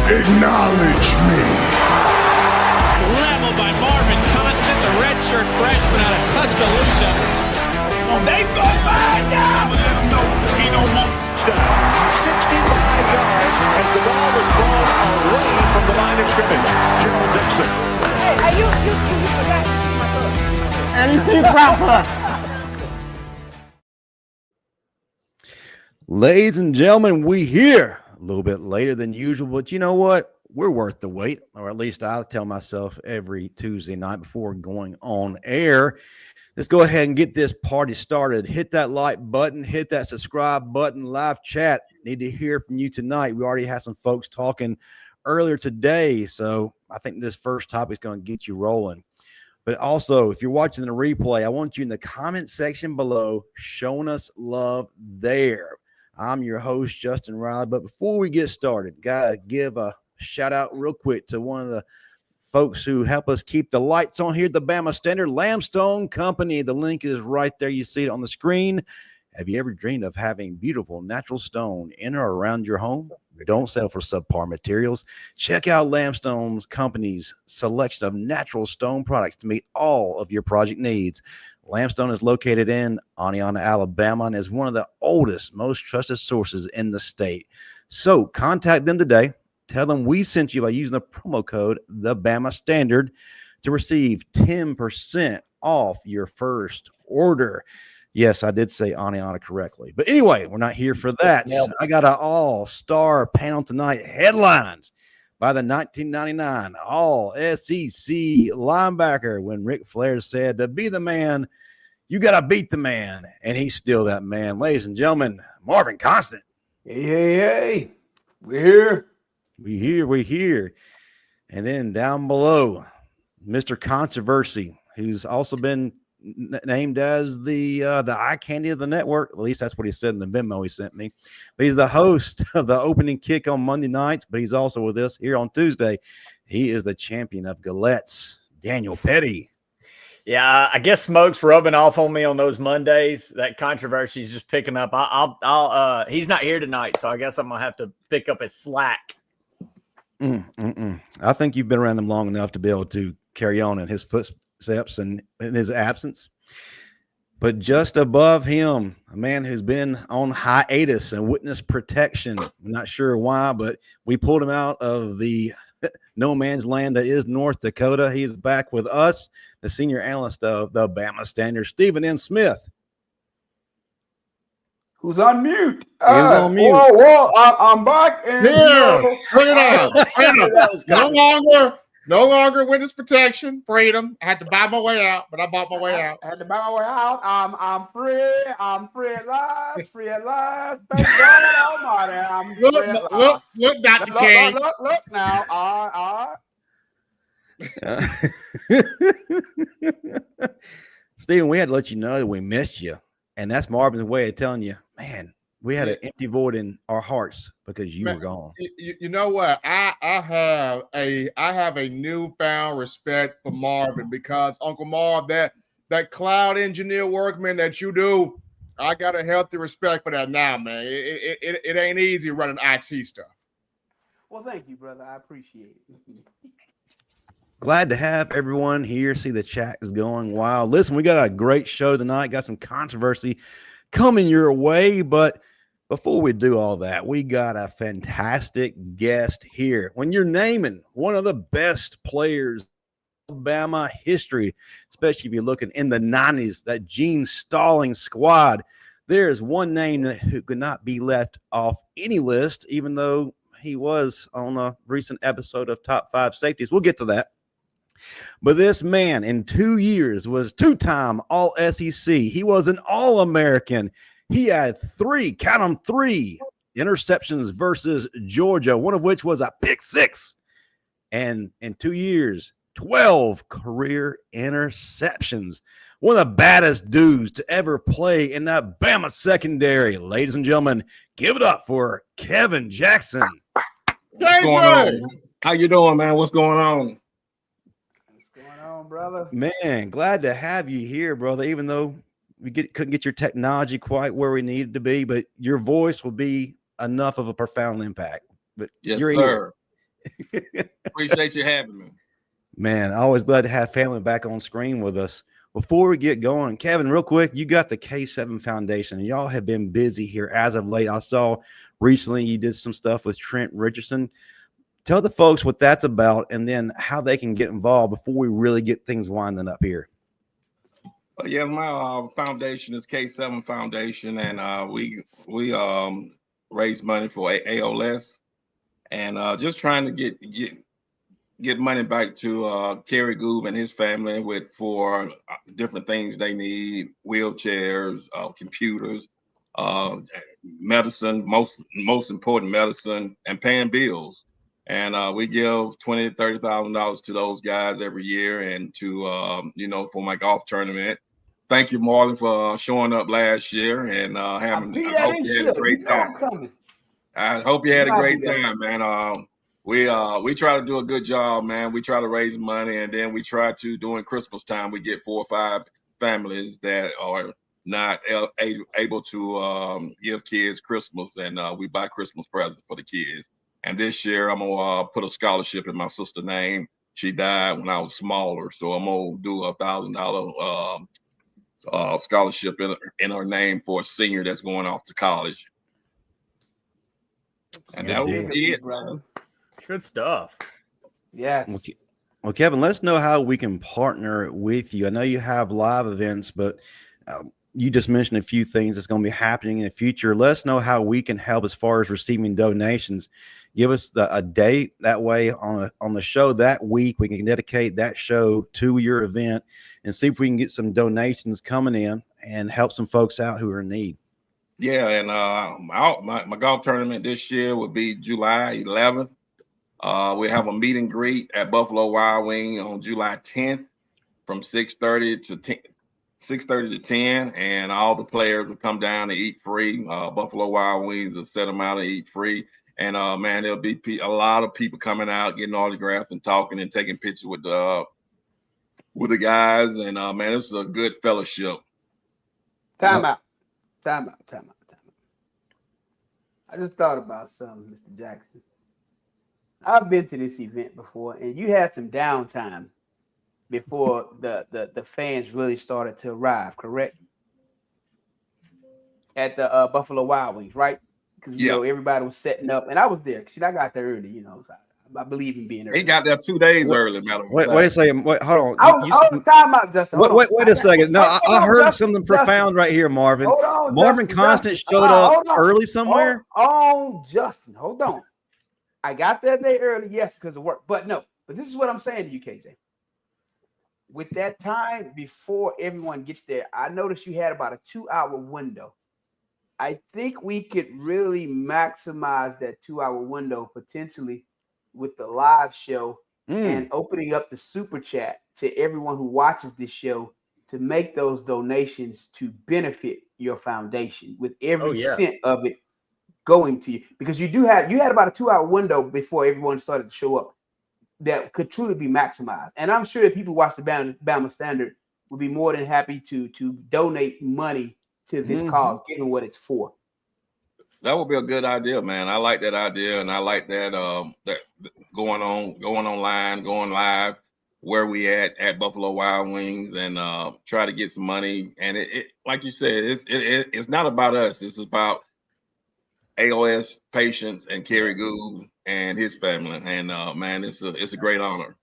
Acknowledge me. Leveled by Marvin Constant, the redshirt freshman out of Tuscaloosa. They go by now. Let him know he don't want to stop. 65 yards as the ball was thrown away from the line of scrimmage. Gerald Dixon. Hey, you forgot my book. And you proper. Ladies and gentlemen, we here a little bit later than usual, but you know what? We're worth the wait, or at least I tell myself every Tuesday night before going on air. Let's go ahead and get this party started. Hit that like button, hit that subscribe button, live chat. Need to hear from you tonight. We already had some folks talking earlier today, so I think this first topic is going to get you rolling. But also, if you're watching the replay, I want you in the comment section below showing us love there. I'm your host, Justin Riley. But before we get started, got to give a shout out real quick to one of the folks who help us keep the lights on here at the Bama Standard, Limestone Company. The link is right there. You see it on the screen. Have you ever dreamed of having beautiful natural stone in or around your home? Don't settle for subpar materials. Check out Limestone Company's selection of natural stone products to meet all of your project needs. Limestone is located in Aniana, Alabama, and is one of the oldest, most trusted sources in the state. So contact them today. Tell them we sent you by using the promo code the Bama Standard to receive 10% off your first order. Yes, I did say Aniana correctly. But anyway, we're not here for that. I got an all-star panel tonight. Headlines by the 1999 All-SEC linebacker when Ric Flair said, to be the man, you got to beat the man. And he's still that man. Ladies and gentlemen, Marvin Constant. Hey. We're here. We here. And then down below, Mr. Controversy, who's also been named as the eye candy of the network. At least that's what he said in the memo he sent me. But he's the host of the opening kick on Monday nights, but he's also with us here on Tuesday. He is the champion of Galettes, Daniel Pettey. Yeah, I guess smoke's rubbing off on me on those Mondays. That controversy is just picking up. I'll he's not here tonight, so I guess I'm gonna have to pick up his slack. I think you've been around him long enough to be able to carry on in his footsteps and in his absence. But just above him, a man who's been on hiatus and witness protection. I'm not sure why, but we pulled him out of the no man's land that is North Dakota. He's back with us, the senior analyst of the Bama Standard, Stephen N. Smith. Who's on mute? He's on mute. Whoa, I'm back. And Here, bring it on. No longer witness protection, freedom. I had to buy my way out, but I bought my way out. I had to buy my way out. I'm free. I'm free at last. Free at last. Thank God Almighty. I'm free at last. Look, Dr. K. Look now. All right. Stephen, we had to let you know that we missed you. And that's Marvin's way of telling you, man, we had an empty void in our hearts because you were gone. You know what? I have a newfound respect for Marvin because Uncle Marv, that cloud engineer workman that you do, I got a healthy respect for that now, man. It ain't easy running IT stuff. Well, thank you, brother. I appreciate it. Glad to have everyone here. See the chat is going wild. Listen, we got a great show tonight. Got some controversy coming your way, but before we do all that, we got a fantastic guest here. When you're naming one of the best players in Alabama history, especially if you're looking in the 90s, that Gene Stalling squad, there's one name who could not be left off any list, even though he was on a recent episode of Top 5 Safeties. We'll get to that. But this man in 2 years was two-time All-SEC. He was an All-American. He had three interceptions versus Georgia, one of which was a pick six. And in 2 years, 12 career interceptions. One of the baddest dudes to ever play in that Bama secondary. Ladies and gentlemen, give it up for Kevin Jackson. What's going on? How you doing, man? What's going on? Brother, man, glad to have you here, brother. Even though we couldn't get your technology quite where we needed to be, but your voice will be enough of a profound impact. But yes, you're sir. Appreciate you having me. Man, always glad to have family back on screen with us. Before we get going, Kevin, real quick, you got the K7 Foundation, and y'all have been busy here as of late. I saw recently you did some stuff with Trent Richardson. Tell the folks what that's about and then how they can get involved before we really get things winding up here. Yeah, my foundation is K7 Foundation, and we raise money for ALS, and just trying to get money back to Kerry Goob and his family for different things they need: wheelchairs, computers, medicine, most important medicine, and paying bills. And we give $20,000 to $30,000 to those guys every year, and to for my golf tournament. Thank you, Marlon, for showing up last year and having. I hope you had a great time. I hope you had a great time, man. We try to do a good job, man. We try to raise money, and then we try to, during Christmas time, we get 4 or 5 families that are not able to give kids Christmas, and we buy Christmas presents for the kids. And this year, I'm gonna put a scholarship in my sister's name. She died when I was smaller, so I'm gonna do a $1,000 scholarship in her name for a senior that's going off to college. And that will be it, brother. Good stuff. Yes. Well, Kevin, let us know how we can partner with you. I know you have live events, but you just mentioned a few things that's going to be happening in the future. Let us know how we can help as far as receiving donations. Give us a date. That way on the show that week, we can dedicate that show to your event and see if we can get some donations coming in and help some folks out who are in need. Yeah, and my golf tournament this year will be July 11th. We have a meet and greet at Buffalo Wild Wing on July 10th from 6:30 to 10, and all the players will come down to eat free. Buffalo Wild Wings will set them out to eat free. And man, there'll be a lot of people coming out, getting autographs and talking and taking pictures with the guys. And man, this is a good fellowship. Time out. I just thought about something, Mr. Jackson. I've been to this event before, and you had some downtime before the fans really started to arrive, correct? At the Buffalo Wild Wings, right? Because you know everybody was setting up, and I was there because I got there early. So I believe in being early. He got there 2 days early, madam. Wait a second. Wait, hold on. I was time out, Justin. Wait a second. No, I heard something profound right here, Marvin. Hold on, Marvin Constant showed up early somewhere. Justin, hold on. I got there day early, yes, because of work. But this is what I'm saying to you, KJ. With that time before everyone gets there, I noticed you had about a 2-hour window. I think we could really maximize that 2-hour window potentially with the live show and opening up the super chat to everyone who watches this show to make those donations to benefit your foundation with every cent of it going to you, because you had about a 2-hour window before everyone started to show up that could truly be maximized. And I'm sure that people watch the Bama Standard would be more than happy to donate money to this cause, given what it's for. That would be a good idea, man. I like that idea, and I like that that going online, going live, where we at Buffalo Wild Wings, and try to get some money. And it like you said, it's not about us. It's about ALS patients and Kerry Goob and his family. And man, it's a great honor.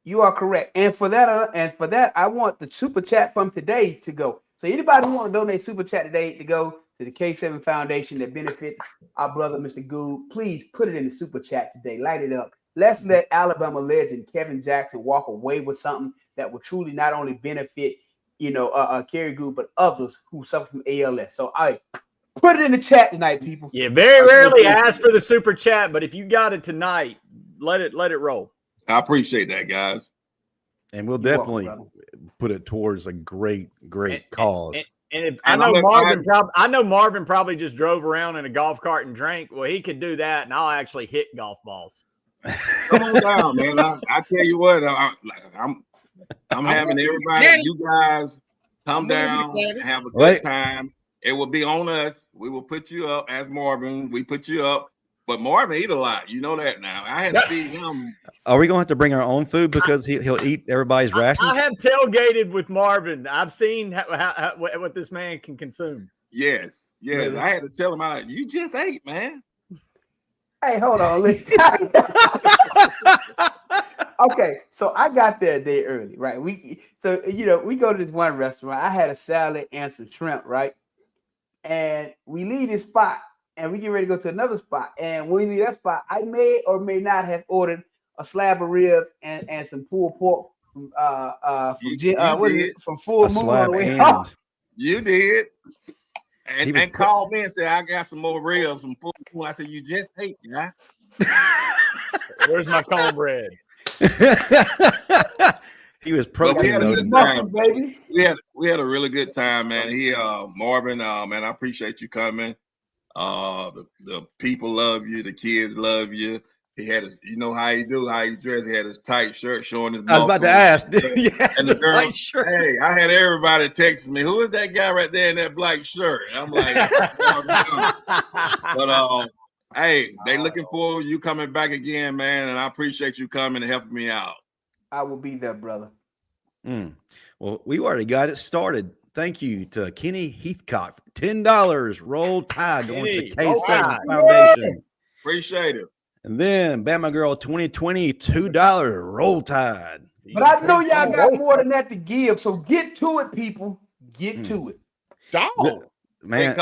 You are correct. And for that, I want the super chat from today to go. So anybody who want to donate super chat today to go to the K7 Foundation that benefits our brother, Mr. Goob, please put it in the super chat today. Light it up. Let's let Alabama legend Kevin Jackson walk away with something that will truly not only benefit, Kerry Goob, but others who suffer from ALS. So put it in the chat tonight, people. Yeah, very rarely ask for the super chat, but if you got it tonight, let it roll. I appreciate that, guys. And we'll definitely put it towards a great cause. And I know Marvin probably just drove around in a golf cart and drank. Well, he could do that, and I'll actually hit golf balls. Come on down, man. I tell you what, I'm having everybody, you guys, come down and have a good time. It will be on us. We will put you up as Marvin. We put you up. But Marvin eat a lot. You know that now. I had to feed him. Are we going to have to bring our own food because he'll eat everybody's rations? I have tailgated with Marvin. I've seen what this man can consume. Yes. Really? I had to tell him, you just ate, man. Hey, hold on. Listen. Okay, so I got there a day early, right? We go to this one restaurant. I had a salad and some shrimp, right? And we leave this spot and we get ready to go to another spot. And when we leave that spot, I may or may not have ordered a slab of ribs and some pulled pork from Full Moon on the way home. You did. And called me and said, I got some more ribs from Full Moon. I said, you just ate, yeah. Where's my cornbread? He was protein baby. We had a really good time, man. Marvin, man, I appreciate you coming. The people love you, the kids love you. He had his, you know how he dressed. He had his tight shirt showing his muscles. I was about to ask. And the girl, hey, I had everybody texting me, who is that guy right there in that black shirt? And I'm like, but hey, they looking forward to you coming back again, man. And I appreciate you coming and helping me out. I will be there, brother. Well, we already got it started. Thank you to Kenny Heathcock. $10 Roll Tide going to the K7 Foundation. Appreciate it. And then Bama Girl 2020, $2 Roll Tide. But I know y'all got more than that to give, so get to it, people. Get to it. Dog. Man,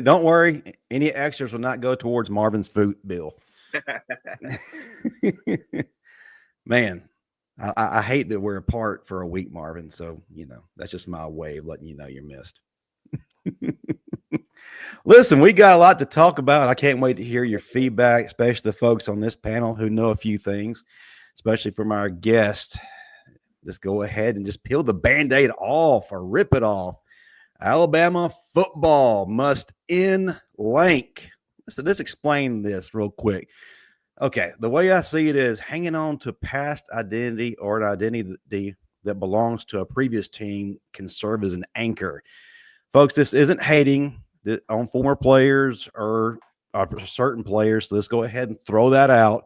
don't worry. Any extras will not go towards Marvin's food bill. Man, I hate that we're apart for a week, Marvin. So, that's just my way of letting you know you're missed. Listen, we got a lot to talk about. I can't wait to hear your feedback, especially the folks on this panel who know a few things, especially from our guest. Just go ahead and just peel the Band-Aid off or rip it off. Alabama football must end LANK. Let's explain this real quick. Okay, the way I see it is hanging on to past identity or an identity that belongs to a previous team can serve as an anchor. Folks, this isn't hating on former players or certain players, so let's go ahead and throw that out.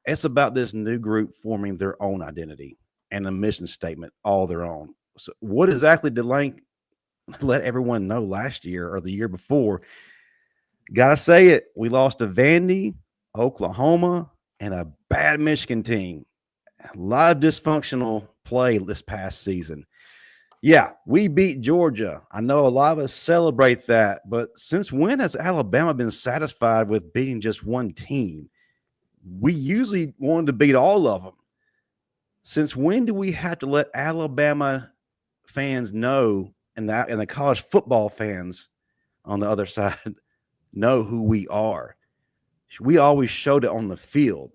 It's about this new group forming their own identity and a mission statement, all their own. So what exactly did LANK let everyone know last year or the year before? Gotta say it, we lost to Vandy, Oklahoma, and a bad Michigan team. A lot of dysfunctional play this past season. Yeah, we beat Georgia. I know a lot of us celebrate that, but since when has Alabama been satisfied with beating just one team? We usually wanted to beat all of them. Since when do we have to let Alabama fans know and the college football fans on the other side know who we are? We always showed it on the field.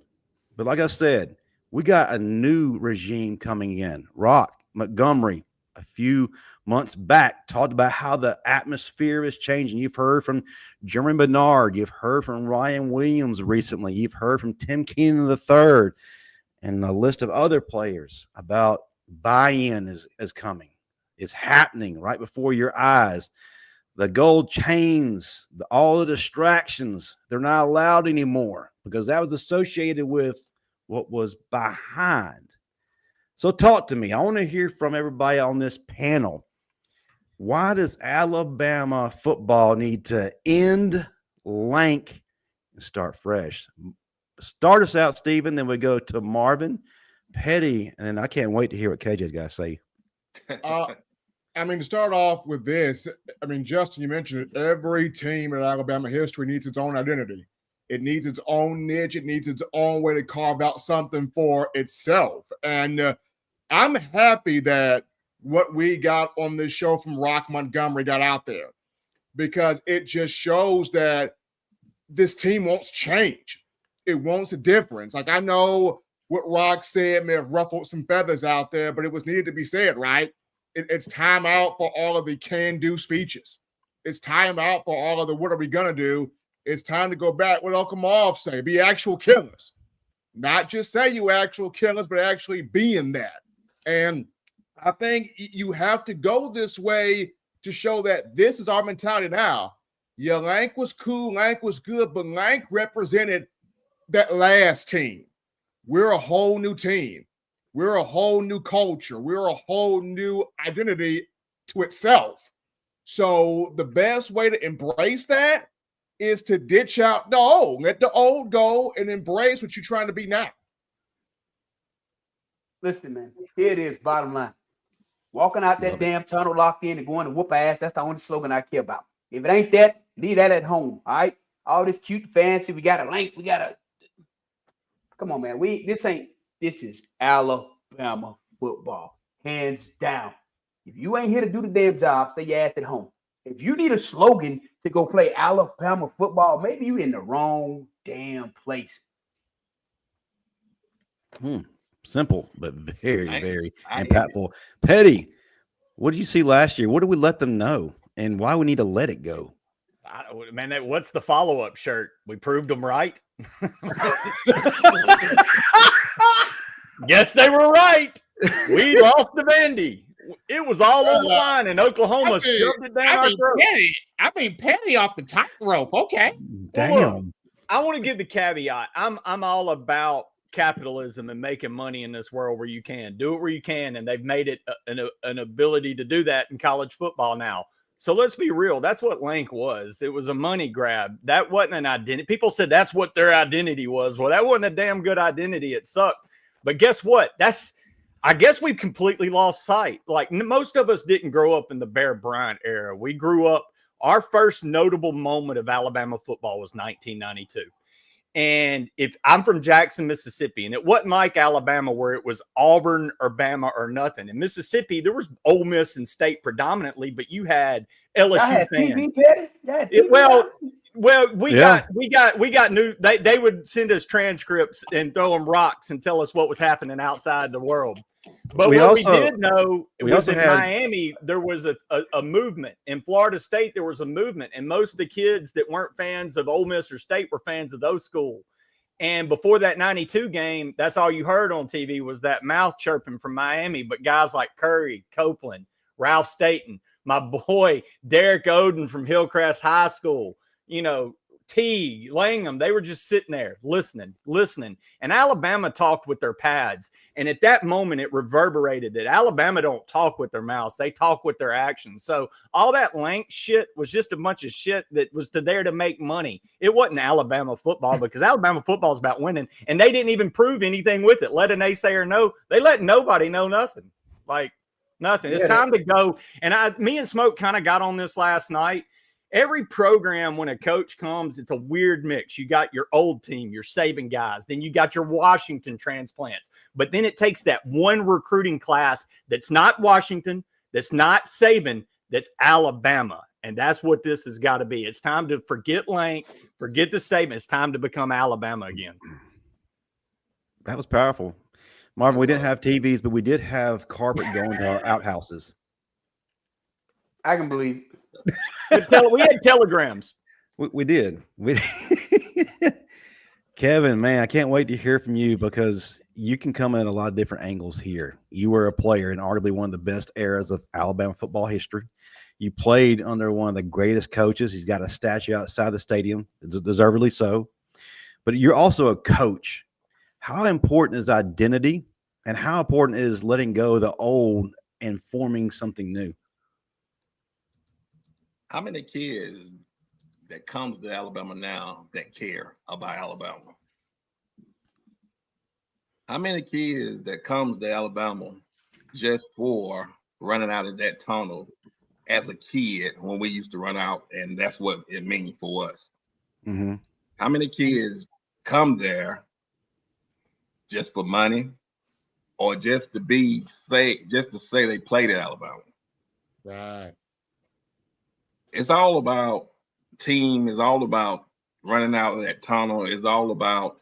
But like I said, we got a new regime coming in. Rock, Montgomery, a few months back, talked about how the atmosphere is changing. You've heard from Jeremy Bernard. You've heard from Ryan Williams recently. You've heard from Tim Keenan III and a list of other players about buy-in is coming. It's happening right before your eyes. The gold chains, all the distractions, they're not allowed anymore because that was associated with what was behind. So talk to me. I want to hear from everybody on this panel. Why does Alabama football need to end LANK and start fresh? Start us out, Stephen. Then we go to Marvin, Pettey, and then I can't wait to hear what KJ's got to say. To start off with this, Justin, you mentioned it. Every team in Alabama history needs its own identity. It needs its own niche. It needs its own way to carve out something for itself. And I'm happy that what we got on this show from Rock Montgomery got out there because it just shows that this team wants change. It wants a difference. Like, I know what Rock said may have ruffled some feathers out there, but it was needed to be said, right? It's time out for all of the can-do speeches. It's time out for all of the what are we going to do. It's time to go back what Uncle Marv say, be actual killers. Not just say you actual killers, but actually being that. And I think you have to go this way to show that this is our mentality now. Yeah, Lank was cool. Lank was good, but Lank represented that last team. We're a whole new team. We're a whole new culture. We're a whole new identity to itself. So the best way to embrace that is to ditch out the old. Let the old go and embrace what you're trying to be now. Listen, man, here it is, bottom line. Walking out that damn tunnel locked in and going to whoop ass, that's the only slogan I care about. If it ain't that, leave that at home, all right? All this cute fancy, we got a link, we got a... Come on, man. This is Alabama football, hands down. If you ain't here to do the damn job, stay your ass at home. If you need a slogan to go play Alabama football, maybe you in the wrong damn place. Simple, but very, very impactful. Pettey, what did you see last year? What did we let them know, and why we need to let it go? Man, what's the follow-up shirt? We proved them right. Guess they were right. We lost to Vandy. It was all on the line, and Oklahoma shoved it down our throat. Pettey off the top rope. Okay. Damn. Well, look, I want to give the caveat. I'm all about capitalism and making money in this world where you can do it where you can, and they've made it an ability to do that in college football now. So let's be real. That's what Lank was. It was a money grab. That wasn't an identity. People said that's what their identity was. Well, that wasn't a damn good identity. It sucked. But guess what? I guess we've completely lost sight. Like most of us didn't grow up in the Bear Bryant era. We grew up, our first notable moment of Alabama football was 1992. And if I'm from Jackson, Mississippi, and it wasn't like Alabama where it was Auburn or Bama or nothing. In Mississippi, there was Ole Miss and State predominantly, but you had LSU had fans. TV, Well, we got new. They would send us transcripts and throw them rocks and tell us what was happening outside the world. But we did know was in Miami, there was a movement. In Florida State, there was a movement. And most of the kids that weren't fans of Ole Miss or State were fans of those schools. And before that 92 game, that's all you heard on TV was that mouth chirping from Miami. But guys like Curry, Copeland, Ralph Staten, my boy Derek Oden from Hillcrest High School, T, Langham, they were just sitting there listening. And Alabama talked with their pads. And at that moment, it reverberated that Alabama don't talk with their mouths. They talk with their actions. So all that Lank shit was just a bunch of shit that was there to make money. It wasn't Alabama football because Alabama football is about winning. And they didn't even prove anything with it. Let a naysayer know. They let nobody know nothing. Like nothing. It's time to go. And me and Smoke kind of got on this last night. Every program, when a coach comes, it's a weird mix. You got your old team, your Saban guys. Then you got your Washington transplants. But then it takes that one recruiting class that's not Washington, that's not Saban, that's Alabama. And that's what this has got to be. It's time to forget Lank, forget the Saban. It's time to become Alabama again. That was powerful. Marvin, we didn't have TVs, but we did have carpet going to our outhouses. I can believe it. We had telegrams. We did. Kevin, man, I can't wait to hear from you because you can come in a lot of different angles here. You were a player in arguably one of the best eras of Alabama football history. You played under one of the greatest coaches. He's got a statue outside the stadium, deservedly so. But you're also a coach. How important is identity, and how important is letting go of the old and forming something new? How many kids that comes to Alabama now that care about Alabama? How many kids that comes to Alabama just for running out of that tunnel as a kid when we used to run out, and that's what it means for us? Mm-hmm. How many kids come there just for money or just to say they played at Alabama? Right. It's all about team. It's all about running out of that tunnel. It's all about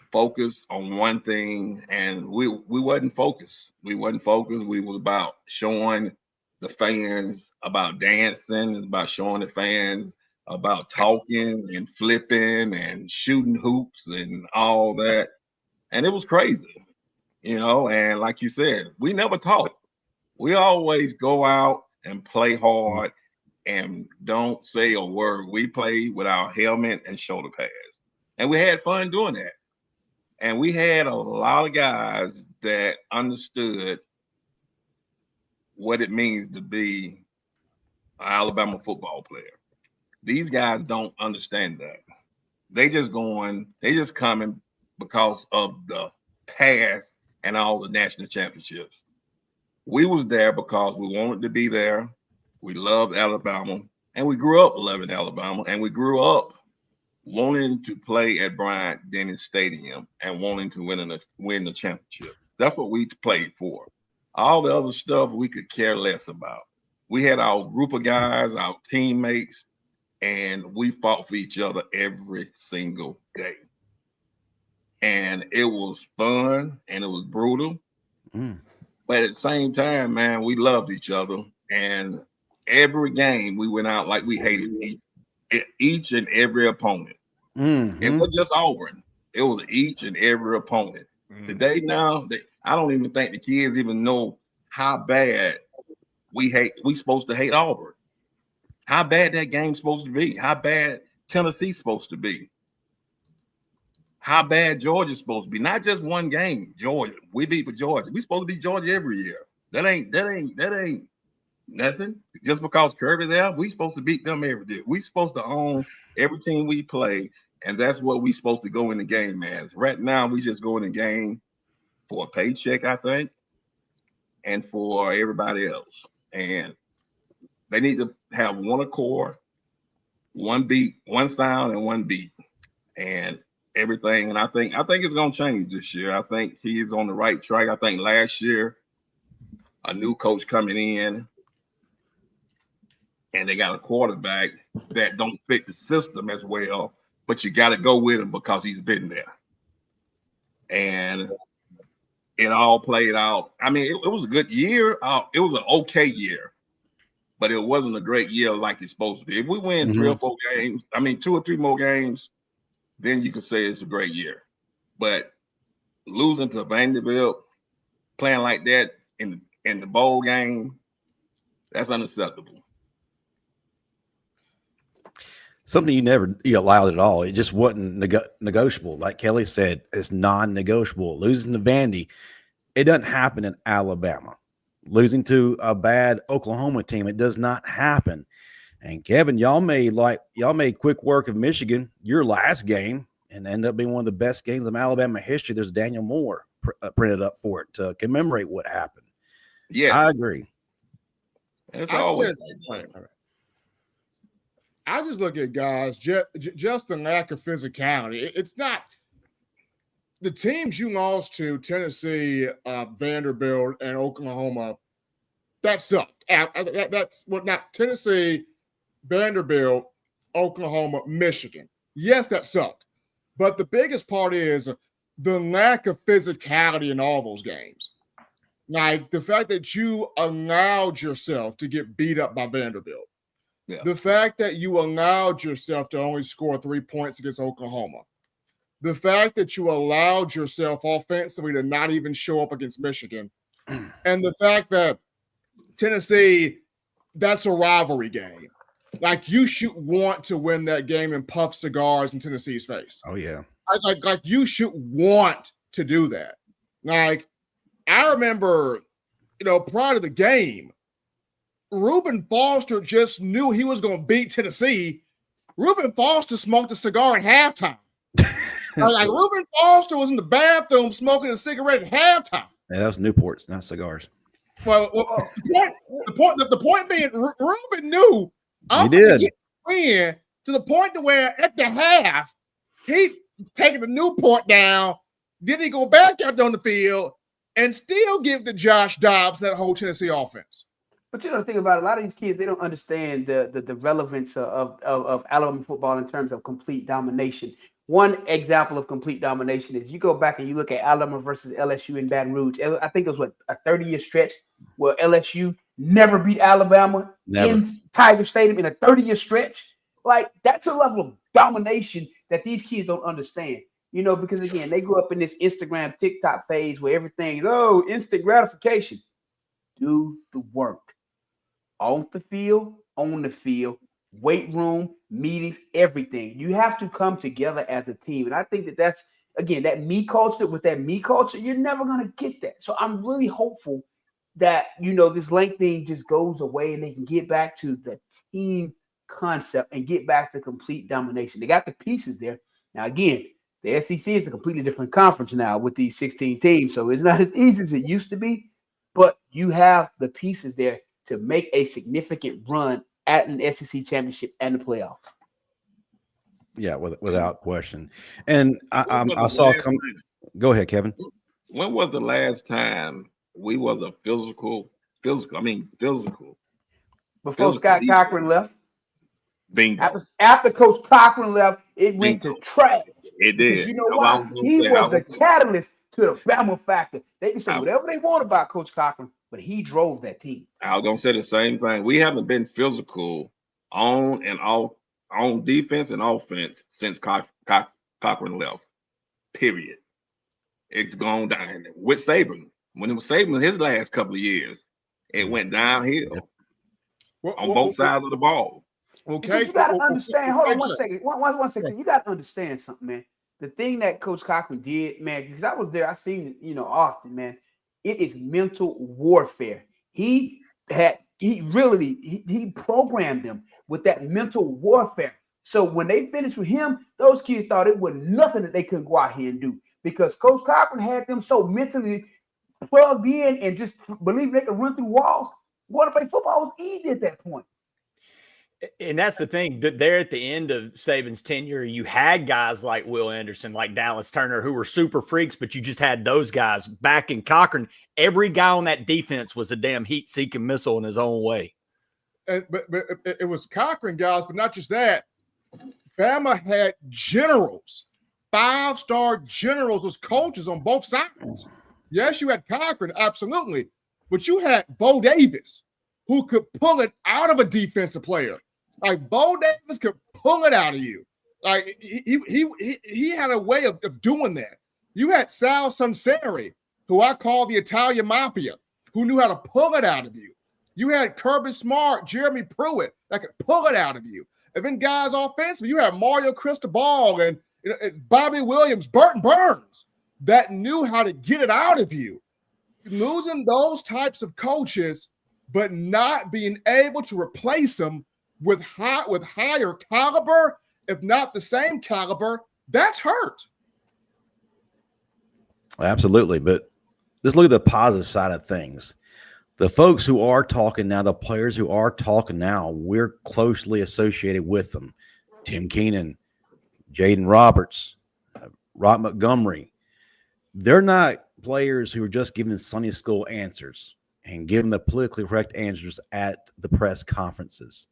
focus on one thing. And we wasn't focused. We wasn't focused. We was about showing the fans, about dancing, it's about showing the fans, about talking and flipping and shooting hoops and all that. And it was crazy, and like you said, we never talk. We always go out and play hard. and don't say a word. We played with our helmet and shoulder pads, and we had fun doing that. And we had a lot of guys that understood what it means to be an Alabama football player. These guys don't understand that. They just coming because of the past and all the national championships. We was there because we wanted to be there. We loved Alabama, and we grew up loving Alabama, and we grew up wanting to play at Bryant-Denny Stadium and wanting to win the championship. That's what we played for. All the other stuff we could care less about. We had our group of guys, our teammates, and we fought for each other every single day. And it was fun and it was brutal. But at the same time, man, we loved each other. And every game we went out like we hated each and every opponent. It was just Auburn. It was each and every opponent. Today now, I don't even think the kids even know how bad we supposed to hate Auburn. How bad that game's supposed to be. How bad Tennessee's supposed to be. How bad Georgia's supposed to be. Not just one game. Georgia. We beat Georgia. We supposed to beat Georgia every year. That ain't nothing. Just because Kirby there, we supposed to beat them every day. We supposed to own every team we play, and that's what we supposed to go in the game as. Right now, we just go in the game for a paycheck, I think, and for everybody else. And they need to have one accord, one beat, one sound, and one beat, and everything. And I think it's gonna change this year. I think he's on the right track. I think last year, a new coach coming in, and they got a quarterback that don't fit the system as well, but you got to go with him because he's been there. And it all played out. I mean, it was a good year. It was an okay year, but it wasn't a great year like it's supposed to be. If we win 3 or 4 games, 2 or 3 more games, then you can say it's a great year. But losing to Vanderbilt, playing like that in the bowl game, that's unacceptable. Something you allowed at all. It just wasn't negotiable. Like Kelly said, it's non-negotiable. Losing to Vandy, it doesn't happen in Alabama. Losing to a bad Oklahoma team, it does not happen. And Kevin, y'all made quick work of Michigan your last game, and ended up being one of the best games in Alabama history. There's Daniel Moore printed up for it to commemorate what happened. Yeah, I agree. It's always I just look at guys, just the lack of physicality. It's not the teams you lost to, Tennessee, Vanderbilt, and Oklahoma. That sucked. That's what not Tennessee, Vanderbilt, Oklahoma, Michigan. Yes, that sucked. But the biggest part is the lack of physicality in all those games. Like the fact that you allowed yourself to get beat up by Vanderbilt. Yeah. The fact that you allowed yourself to only score 3 points against Oklahoma. The fact that you allowed yourself offensively to not even show up against Michigan. And the fact that Tennessee, that's a rivalry game. Like you should want to win that game and puff cigars in Tennessee's face. Oh, yeah. Like you should want to do that. Like I remember, prior to the game, Reuben Foster just knew he was going to beat Tennessee. Reuben Foster smoked a cigar at halftime. Like Reuben Foster was in the bathroom smoking a cigarette at halftime. Yeah, that was Newports, not cigars. Well, the point being, Reuben knew he did win to the point to where at the half he taking the Newport down. Then he go back out on the field and still give the Josh Dobbs that whole Tennessee offense. But the thing about it, a lot of these kids, they don't understand the relevance of Alabama football in terms of complete domination. One example of complete domination is you go back and you look at Alabama versus LSU in Baton Rouge. I think it was a 30-year stretch where LSU never beat Alabama in Tiger Stadium in a 30-year stretch. Like that's a level of domination that these kids don't understand. Because again, they grew up in this Instagram, TikTok phase where everything is instant gratification. Do the work. On the field, on the field, weight room, meetings, everything. You have to come together as a team. And I think that's, again, that me culture, with that me culture, you're never going to get that. So I'm really hopeful that, this length thing just goes away and they can get back to the team concept and get back to complete domination. They got the pieces there. Now, again, the SEC is a completely different conference now with these 16 teams. So it's not as easy as it used to be, but you have the pieces there to make a significant run at an SEC championship and the playoff. Yeah, without question. And I saw come. Go ahead, Kevin. When was the last time we was a physical? Before Scott Cochran left. Bingo. After Coach Cochran left, it went to trash. It did. Because you know why? He was the catalyst to the Bama factor. They can say whatever they want about Coach Cochran, but he drove that team. I was gonna say the same thing. We haven't been physical on and off, on defense and offense since Cochran left. Period. It's gone down with Saban. When it was Saban his last couple of years, it went downhill on both sides of the ball. Okay, you got to understand. Hold on 1 second. One second. You got to understand something, man. The thing that Coach Cochran did, man, because I was there, I seen it, often, man. It is mental warfare. He programmed them with that mental warfare. So when they finished with him, those kids thought it was nothing that they couldn't go out here and do, because Coach Cochran had them so mentally plugged in and just believing they could run through walls. Going to play football was easy at that point. And that's the thing. There at the end of Saban's tenure, you had guys like Will Anderson, like Dallas Turner, who were super freaks, but you just had those guys. Back in Cochran, every guy on that defense was a damn heat-seeking missile in his own way. But it was Cochran guys, but not just that. Bama had generals, 5-star generals as coaches on both sides. Yes, you had Cochran, absolutely, but you had Bo Davis, who could pull it out of a defensive player. Like, Bo Davis could pull it out of you. Like, he had a way of doing that. You had Sal Sunseri, who I call the Italian Mafia, who knew how to pull it out of you. You had Kirby Smart, Jeremy Pruitt, that could pull it out of you. And then guys offensively, you had Mario Cristobal and Bobby Williams, Burton Burns, that knew how to get it out of you. Losing those types of coaches, but not being able to replace them with higher caliber, if not the same caliber, that's hurt. Absolutely. But let's look at the positive side of things. The folks who are talking now, the players who are talking now, we're closely associated with them. Tim Keenan, Jaden Roberts, Rod Montgomery. They're not players who are just giving Sunday school answers and giving the politically correct answers at the press conferences.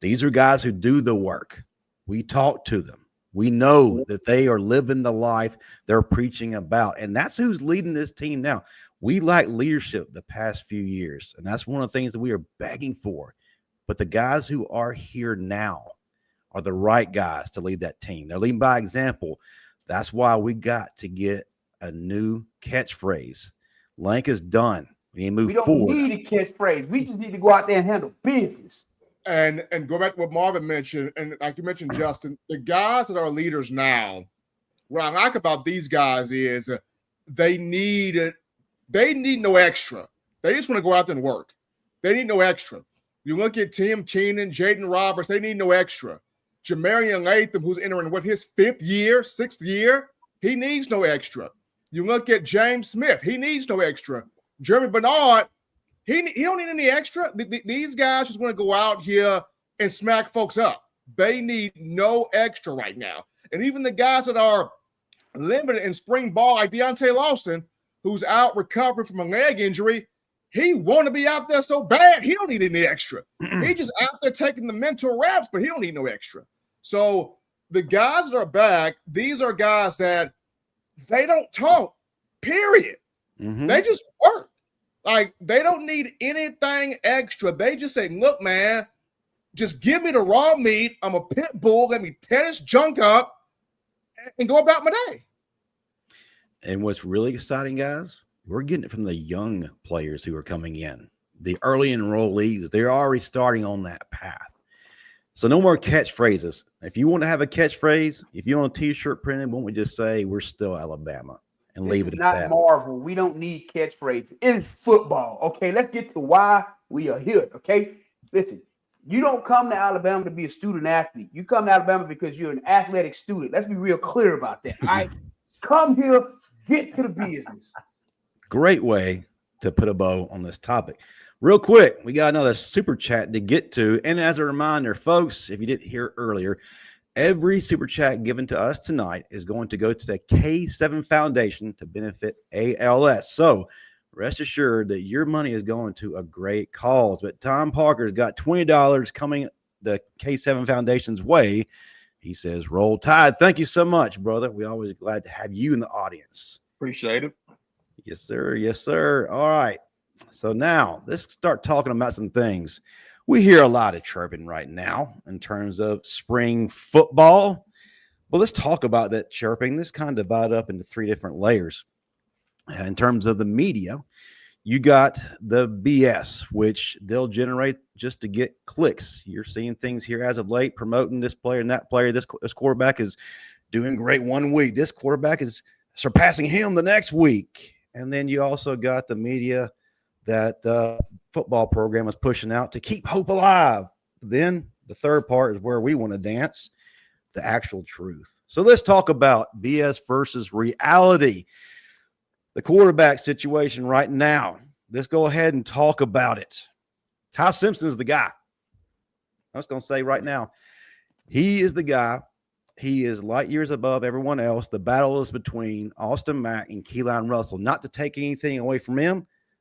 These are guys who do the work. We talk to them. We know that they are living the life they're preaching about. And that's who's leading this team now. We lack leadership the past few years, and that's one of the things that we are begging for. But the guys who are here now are the right guys to lead that team. They're leading by example. That's why we got to get a new catchphrase. Lank is done. We need to move forward. We don't need a catchphrase. We just need to go out there and handle business. And go back to what Marvin mentioned, and like you mentioned, Justin, the guys that are leaders now, what I like about these guys is they need no extra. They just want to go out there and work. They need no extra. You look at Tim Keenan, Jaden Roberts, they need no extra. Jamarian Latham, who's entering his 6th year, he needs no extra. You look at James Smith, he needs no extra. Jeremy Bernard, he don't need any extra. These guys just want to go out here and smack folks up. They need no extra right now. And even the guys that are limited in spring ball, like Deontay Lawson, who's out recovering from a leg injury, he want to be out there so bad. He don't need any extra. He just out there taking the mental reps, but he don't need no extra. So the guys that are back, these are guys that they don't talk, period. Mm-hmm. They just work. Like, they don't need anything extra. They just say, look, man, just give me the raw meat. I'm a pit bull. Let me tear this junk up and go about my day. And what's really exciting, guys, we're getting it from the young players who are coming in. the early enrollees. They're already starting on that path. So no more catchphrases. If you want to have a catchphrase, if you want a T-shirt printed, won't we just say we're still Alabama and leave it at that? Not Marvel. We don't need catchphrases. It is football. Okay, let's get to why we are here. Okay, listen. You don't come to Alabama to be a student athlete. You come to Alabama because you're an athletic student. Let's be real clear about that. All right, come here, get to the business. Great way to put a bow on this topic. Real quick, we got another super chat to get to. And as a reminder, folks, if you didn't hear earlier, every super chat given to us tonight is going to go to the K7 Foundation to benefit ALS. So rest assured that your money is going to a great cause. But Tom Parker's got $20 coming the K7 Foundation's way. He says, roll Tide. Thank you so much, brother. We're always glad to have you in the audience. Appreciate it. Yes, sir. Yes, sir. All right. So now let's start talking about some things. We hear a lot of chirping right now in terms of spring football. Well, let's talk about that chirping. This kind of divided up into three different layers. In terms of the media, you got the BS, which they'll generate just to get clicks. You're seeing things here as of late, promoting this player and that player. This quarterback is doing great one week. This quarterback is surpassing him the next week. And then you also got the media that the football program is pushing out to keep hope alive. Then the third part is where we want to dance, the actual truth. So let's talk about BS versus reality. The quarterback situation right now. Let's go ahead and talk about it. Ty Simpson is the guy. I was going to say right now, he is the guy. He is light years above everyone else. The battle is between Austin Mack and Keelon Russell. Not to take anything away from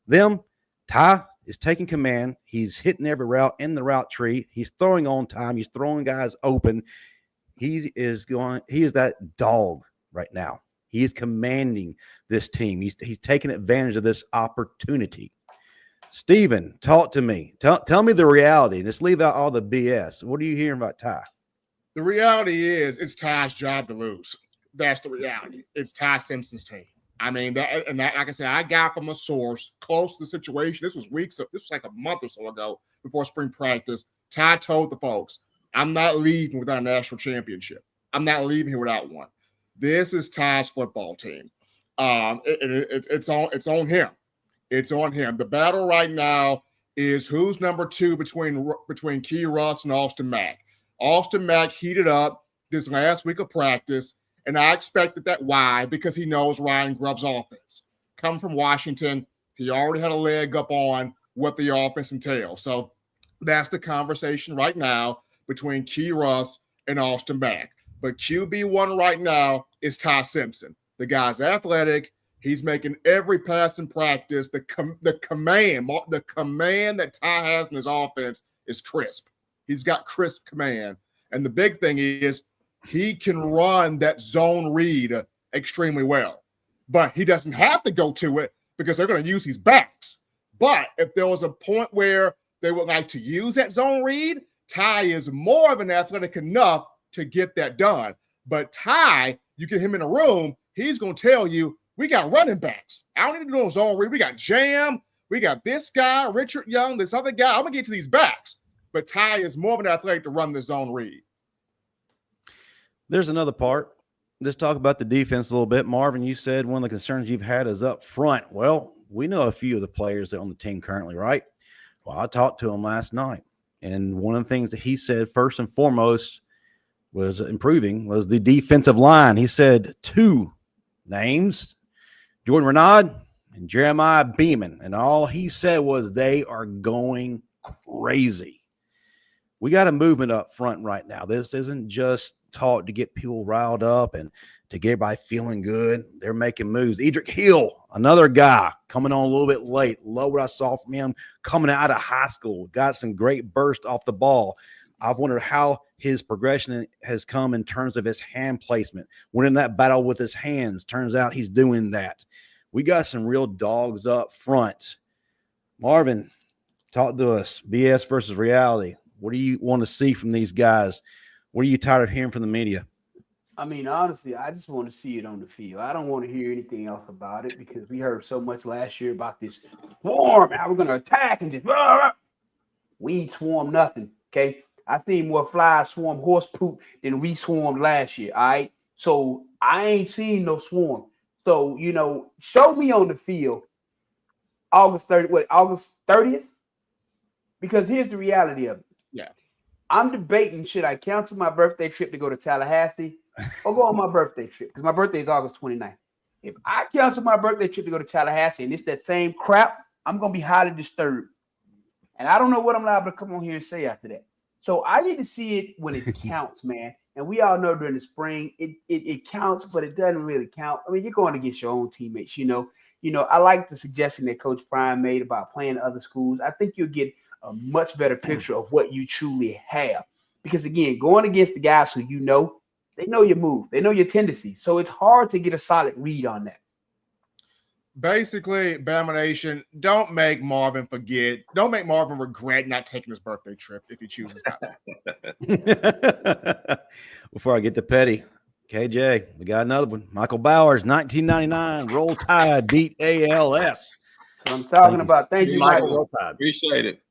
them. Ty is taking command. He's hitting every route in the route tree. He's throwing on time. He's throwing guys open. He is that dog right now. He is commanding this team. He's taking advantage of this opportunity. Steven, talk to me. Tell me the reality. Let's leave out all the BS. What are you hearing about Ty? The reality is it's Ty's job to lose. That's the reality. It's Ty Simpson's team. I mean, that, like I said, I got from a source close to the situation. This was like a month or so ago before spring practice. Ty told the folks, I'm not leaving without a national championship. I'm not leaving here without one. This is Ty's football team. It's on him. It's on him. The battle right now is who's number two between Key Russ and Austin Mack. Austin Mack heated up this last week of practice, and I expected that. Why? Because he knows Ryan Grubb's offense. Come from Washington, he already had a leg up on what the offense entails. So that's the conversation right now between Key Russ and Austin Mack. But QB1 right now is Ty Simpson. The guy's athletic. He's making every pass in practice. The command that Ty has in his offense is crisp. He's got crisp command. And the big thing is he can run that zone read extremely well. But he doesn't have to go to it because they're going to use his backs. But if there was a point where they would like to use that zone read, Ty is more of an athletic enough to get that done. But Ty, you get him in a room, he's going to tell you, we got running backs. I don't need to do no zone read. We got Jam. We got this guy, Richard Young, this other guy. I'm going to get to these backs. But Ty is more of an athletic to run the zone read. There's another part. Let's talk about the defense a little bit. Marvin, you said one of the concerns you've had is up front. Well, we know a few of the players that are on the team currently, right? Well, I talked to him last night. And one of the things that he said first and foremost was improving was the defensive line. He said two names, Jordan Renaud and Jeremiah Beeman. And all he said was they are going crazy. We got a movement up front right now. This isn't just talk to get people riled up and to get everybody feeling good. They're making moves. Edric Hill, another guy coming on a little bit late. Love what I saw from him coming out of high school. Got some great burst off the ball. I've wondered how his progression has come in terms of his hand placement. When in that battle with his hands, turns out he's doing that. We got some real dogs up front. Marvin, talk to us. BS versus reality. What do you want to see from these guys? What are you tired of hearing from the media? I mean, honestly, I just want to see it on the field. I don't want to hear anything else about it because we heard so much last year about this swarm. How we're going to attack and just blah, blah. We ain't swarm nothing. Okay. I think more flies swarm horse poop than we swarmed last year. All right. So I ain't seen no swarm. So, show me on the field August 30th? Because here's the reality of it. Yeah. I'm debating, should I cancel my birthday trip to go to Tallahassee or go on my birthday trip? Because my birthday is August 29th. If I cancel my birthday trip to go to Tallahassee and it's that same crap, I'm going to be highly disturbed. And I don't know what I'm liable to come on here and say after that. So I need to see it when it counts, man. And we all know during the spring, it counts, but it doesn't really count. I mean, you're going against your own teammates, I like the suggestion that Coach Prime made about playing other schools. I think you'll get a much better picture of what you truly have. Because, again, going against the guys who they know your move. They know your tendencies. So it's hard to get a solid read on that. Basically, Bama Nation, don't make Marvin forget. Don't make Marvin regret not taking his birthday trip if he chooses not to. Before I get to Pettey, KJ, we got another one. Michael Bowers, 1999, Roll Tide, beat ALS. I'm talking about. Thank you, Michael. Appreciate it.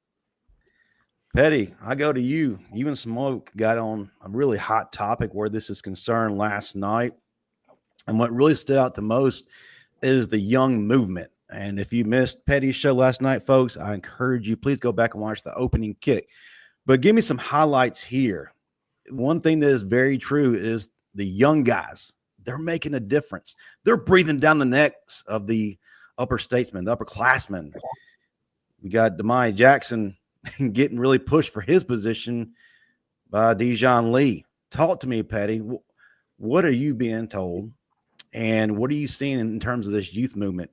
Pettey, I go to you. You and Smoke got on a really hot topic where this is concerned last night. And what really stood out the most is the young movement. And if you missed Pettey's show last night, folks, I encourage you, please go back and watch the opening kick. But give me some highlights here. One thing that is very true is the young guys. They're making a difference. They're breathing down the necks of the upper statesmen, the upperclassmen. We got Demai Jackson getting really pushed for his position by Dijon Lee. Talk to me, Pettey. What are you being told? And what are you seeing in terms of this youth movement?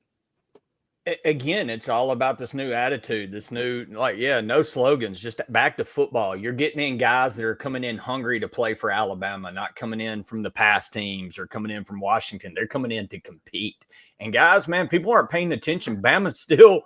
Again, it's all about this new attitude, this new, no slogans, just back to football. You're getting in guys that are coming in hungry to play for Alabama, not coming in from the past teams or coming in from Washington. They're coming in to compete. And guys, man, people aren't paying attention. Bama's still,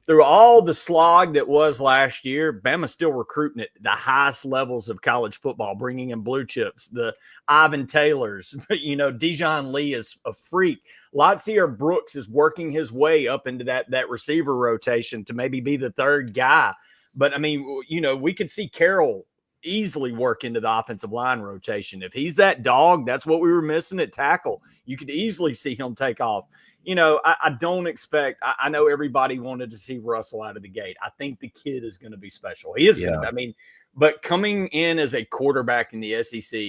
through all the slog that was last year, Bama's still recruiting at the highest levels of college football, bringing in blue chips, the Ivan Taylors. Dijon Lee is a freak. Latsier Brooks is working his way up into that receiver rotation to maybe be the third guy. But, I mean, we could see Carroll easily work into the offensive line rotation. If he's that dog, that's what we were missing at tackle. You could easily see him take off. I don't expect – I know everybody wanted to see Russell out of the gate. I think the kid is going to be special. He is going to – but coming in as a quarterback in the SEC,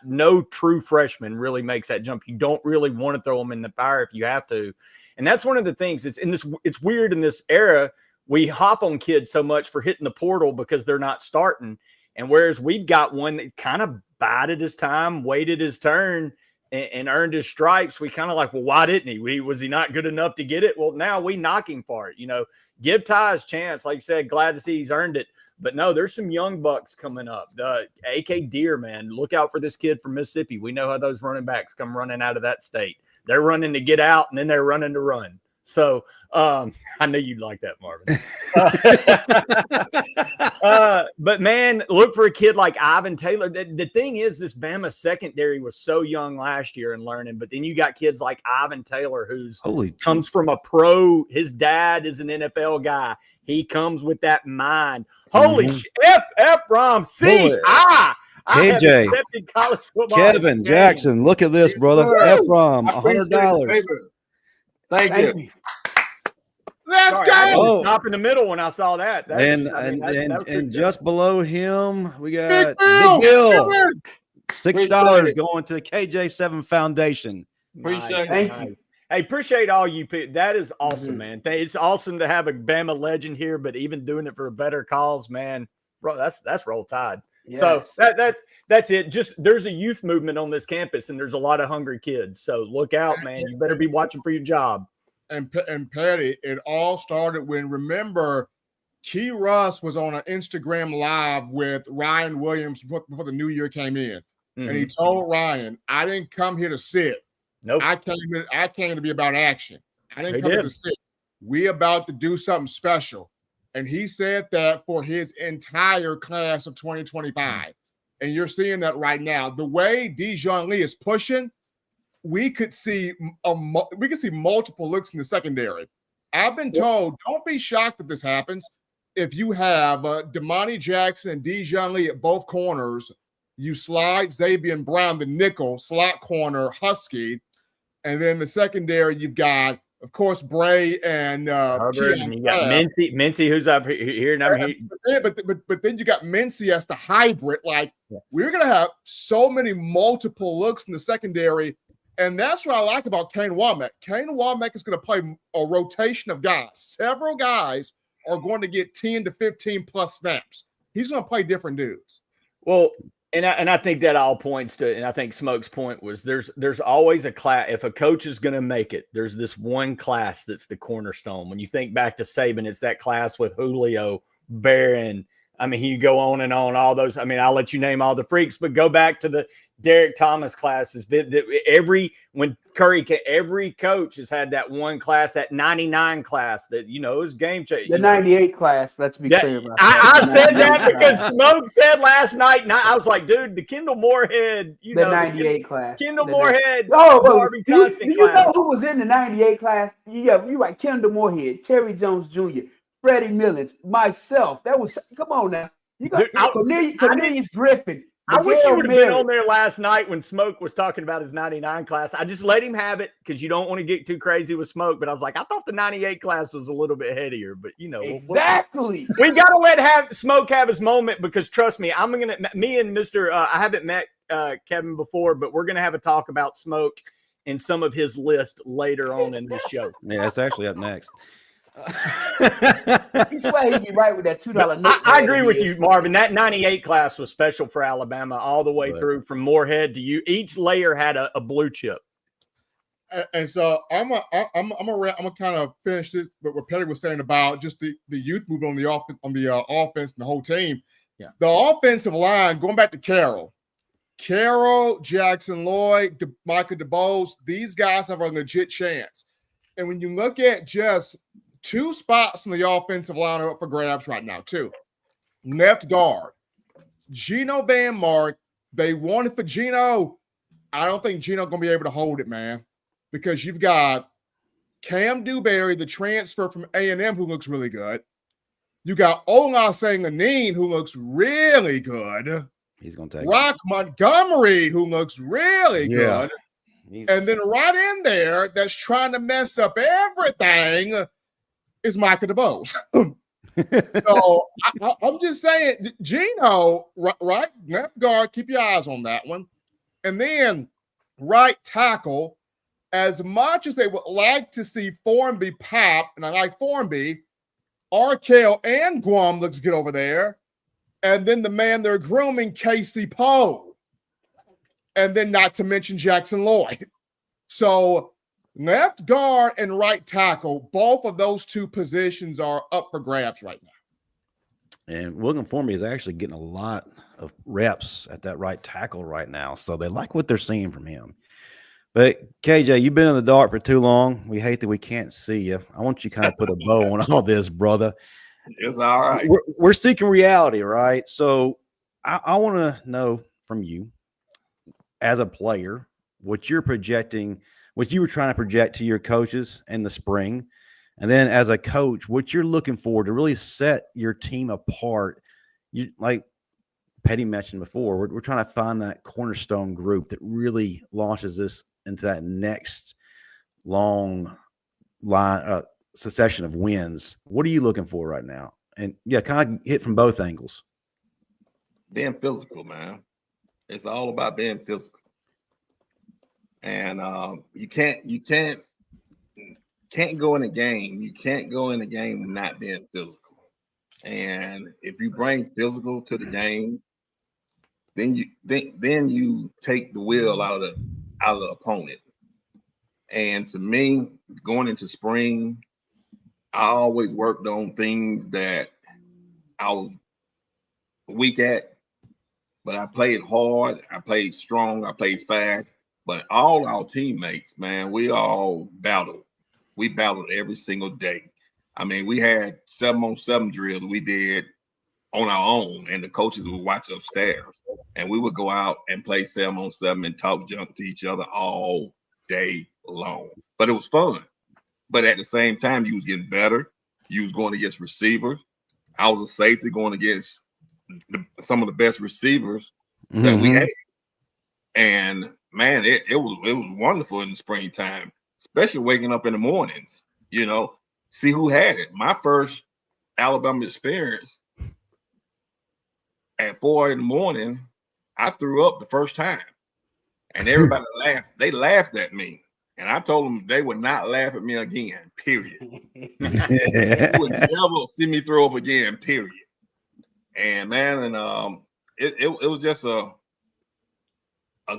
no true freshman really makes that jump. You don't really want to throw him in the fire if you have to. And that's one of the things. It's weird in this era. We hop on kids so much for hitting the portal because they're not starting. And whereas we've got one that kind of bided his time, waited his turn, and earned his stripes, we kind of like, well, why didn't he? Was he not good enough to get it? Well, now we knock him for it. Give Ty his chance. Like you said, glad to see he's earned it. But no, there's some young bucks coming up. AK Deer, man, look out for this kid from Mississippi. We know how those running backs come running out of that state. They're running to get out, and then they're running to run. So I knew you'd like that, Marvin. But, man, look for a kid like Ivan Taylor. The thing is, this Bama secondary was so young last year and learning, but then you got kids like Ivan Taylor comes from a pro. His dad is an NFL guy. He comes with that mind. Holy F-Rom C-I. KJ, Kevin Jackson, look at this, brother. F-Rom, $100. Thank you. Let's go. I was top in the middle when I saw that. And just below him, we got Big Bill. $6 going to the KJ7 Foundation. Appreciate Thank you. Hey, appreciate all you people. That is awesome, man. It's awesome to have a Bama legend here, but even doing it for a better cause, man, bro, that's Roll Tide. Yes. So that's it. Just there's a youth movement on this campus, and there's a lot of hungry kids. So look out, man. You better be watching for your job. And Pettey, it all started when, remember, Key Russ was on an Instagram live with Ryan Williams before the new year came in. Mm-hmm. And he told Ryan, I didn't come here to sit. Nope. I came to be about action. I didn't come here to sit. We about to do something special. And he said that for his entire class of 2025. And you're seeing that right now. The way Dijon Lee is pushing, we could see multiple looks in the secondary. I've been told, don't be shocked if this happens. If you have Damani Jackson and Dijon Lee at both corners, you slide Xavier Brown, the nickel, slot corner, Husky. And then the secondary, you've got, of course, Bray and Hubbard, and you got Mincy, who's up here, and I'm here. But then you got Mincy as the hybrid. Like, we're going to have so many multiple looks in the secondary. And that's what I like about Kane Womack. Kane Womack is going to play a rotation of guys. Several guys are going to get 10 to 15 plus snaps. He's going to play different dudes. Well, and I think that all points to, and I think Smoke's point was there's always a class. If a coach is going to make it, there's this one class that's the cornerstone. When you think back to Saban, it's that class with Julio, Barron. I mean, you go on and on, all those. I mean, I'll let you name all the freaks, but go back to the Derek Thomas classes. When Curry, every coach has had that one class, that 99 class that, is game changer. The 98 class, let's be clear about that. I said that because Smoke said last night, and I was like, dude, the Kendall Moorhead, the 98 class. Kendall Moorhead. Marvin Constant you know who was in the 98 class? Yeah, you're right. Kendall Moorhead, Terry Jones Jr., Freddie Millens, myself. That was, come on now. You got Cornelius Griffin. I wish you would have been on there last night when Smoke was talking about his 99 class. I just let him have it because you don't want to get too crazy with Smoke. But I was like, I thought the 98 class was a little bit headier. But, exactly. We got to let Smoke have his moment because, trust me, me and Mr. I haven't met Kevin before, but we're going to have a talk about Smoke and some of his list later on in this show. Yeah, it's actually up next. He swear he'd be right with that $2 note. I agree with you, Marvin. That 98 class was special for Alabama all the way through from Moorhead to you. Each layer had a blue chip. And so I'm gonna kind of finish this, but what Pettey was saying about just the youth movement on the offense and the whole team. Yeah, the offensive line going back to Carroll, Jackson Lloyd, Michael DeBose. These guys have a legit chance. And when you look at just two spots in the offensive line are up for grabs right now, too. Left guard, Geno Van Mark. They wanted for Geno. I don't think Geno's going to be able to hold it, man, because you've got Cam Dewberry, the transfer from A&M, who looks really good. You got Olasane who looks really good. He's going to take Rock Montgomery, who looks really good. And then right in there, that's trying to mess up everything, is Michael DeBose. So I'm just saying, Geno, right left guard, keep your eyes on that one. And then right tackle, as much as they would like to see Formby pop, and I like Formby, Arkell and Guam looks good over there. And then the man they're grooming, Casey Poe. And then not to mention Jackson Lloyd. So left guard and right tackle, both of those two positions are up for grabs right now. And William Formby is actually getting a lot of reps at that right tackle right now. So they like what they're seeing from him. But KJ, you've been in the dark for too long. We hate that we can't see you. I want you to kind of put a bow on all this, brother. It's all right. We're seeking reality, right? So I want to know from you as a player, what you're projecting, what you were trying to project to your coaches in the spring. And then as a coach, what you're looking for to really set your team apart. You, like Pettey mentioned before, we're trying to find that cornerstone group that really launches this into that next long line succession of wins. What are you looking for right now? And yeah, kind of hit from both angles. Being physical, man. It's all about being physical. And you can't go in a game. You can't go in a game not being physical. And if you bring physical to the game, then you take the will out of the opponent. And to me, going into spring, I always worked on things that I was weak at, but I played hard, I played strong, I played fast. But all our teammates, man, we all battled. We battled every single day. I mean, we had 7-on-7 drills we did on our own, and the coaches would watch upstairs, and we would go out and play 7-on-7 and talk junk to each other all day long. But it was fun. But at the same time, you was getting better. You was going against receivers. I was a safety going against some of the best receivers that we had. And man, it was wonderful in the springtime, especially waking up in the mornings, you know, see who had it. My first Alabama experience at 4 a.m, I threw up the first time, and everybody laughed. They laughed at me, and I told them they would not laugh at me again. Period. They would never see me throw up again. Period. And man, and it was just a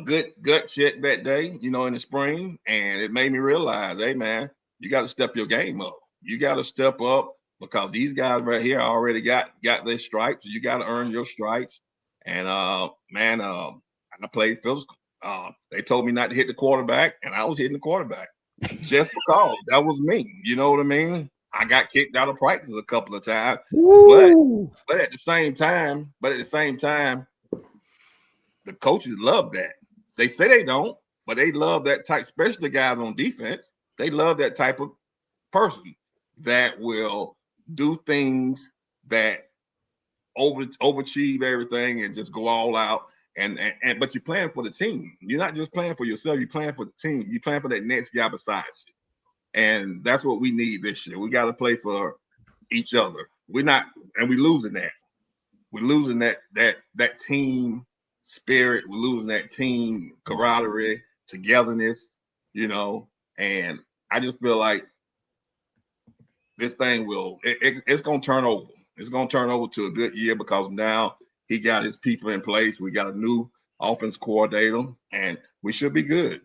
good gut check that day, you know, in the spring, and it made me realize, hey man, you got to step your game up. You got to step up, because these guys right here already got their stripes. You got to earn your stripes. And man, I played physical. They told me not to hit the quarterback, and I was hitting the quarterback just because that was me. You know what I mean? I got kicked out of practice a couple of times, but at the same time, the coaches love that. They say they don't, but they love that type, especially the guys on defense. They love that type of person that will do things that overachieve everything and just go all out. And but you're playing for the team. You're not just playing for yourself. You're playing for the team. You're playing for that next guy beside you. And that's what we need this year. We got to play for each other. We're losing that. We're losing that team spirit. We're losing that team camaraderie, togetherness, you know. And I just feel like this thing it's going to turn over. It's going to turn over to a good year, because now he got his people in place. We got a new offense coordinator, and we should be good.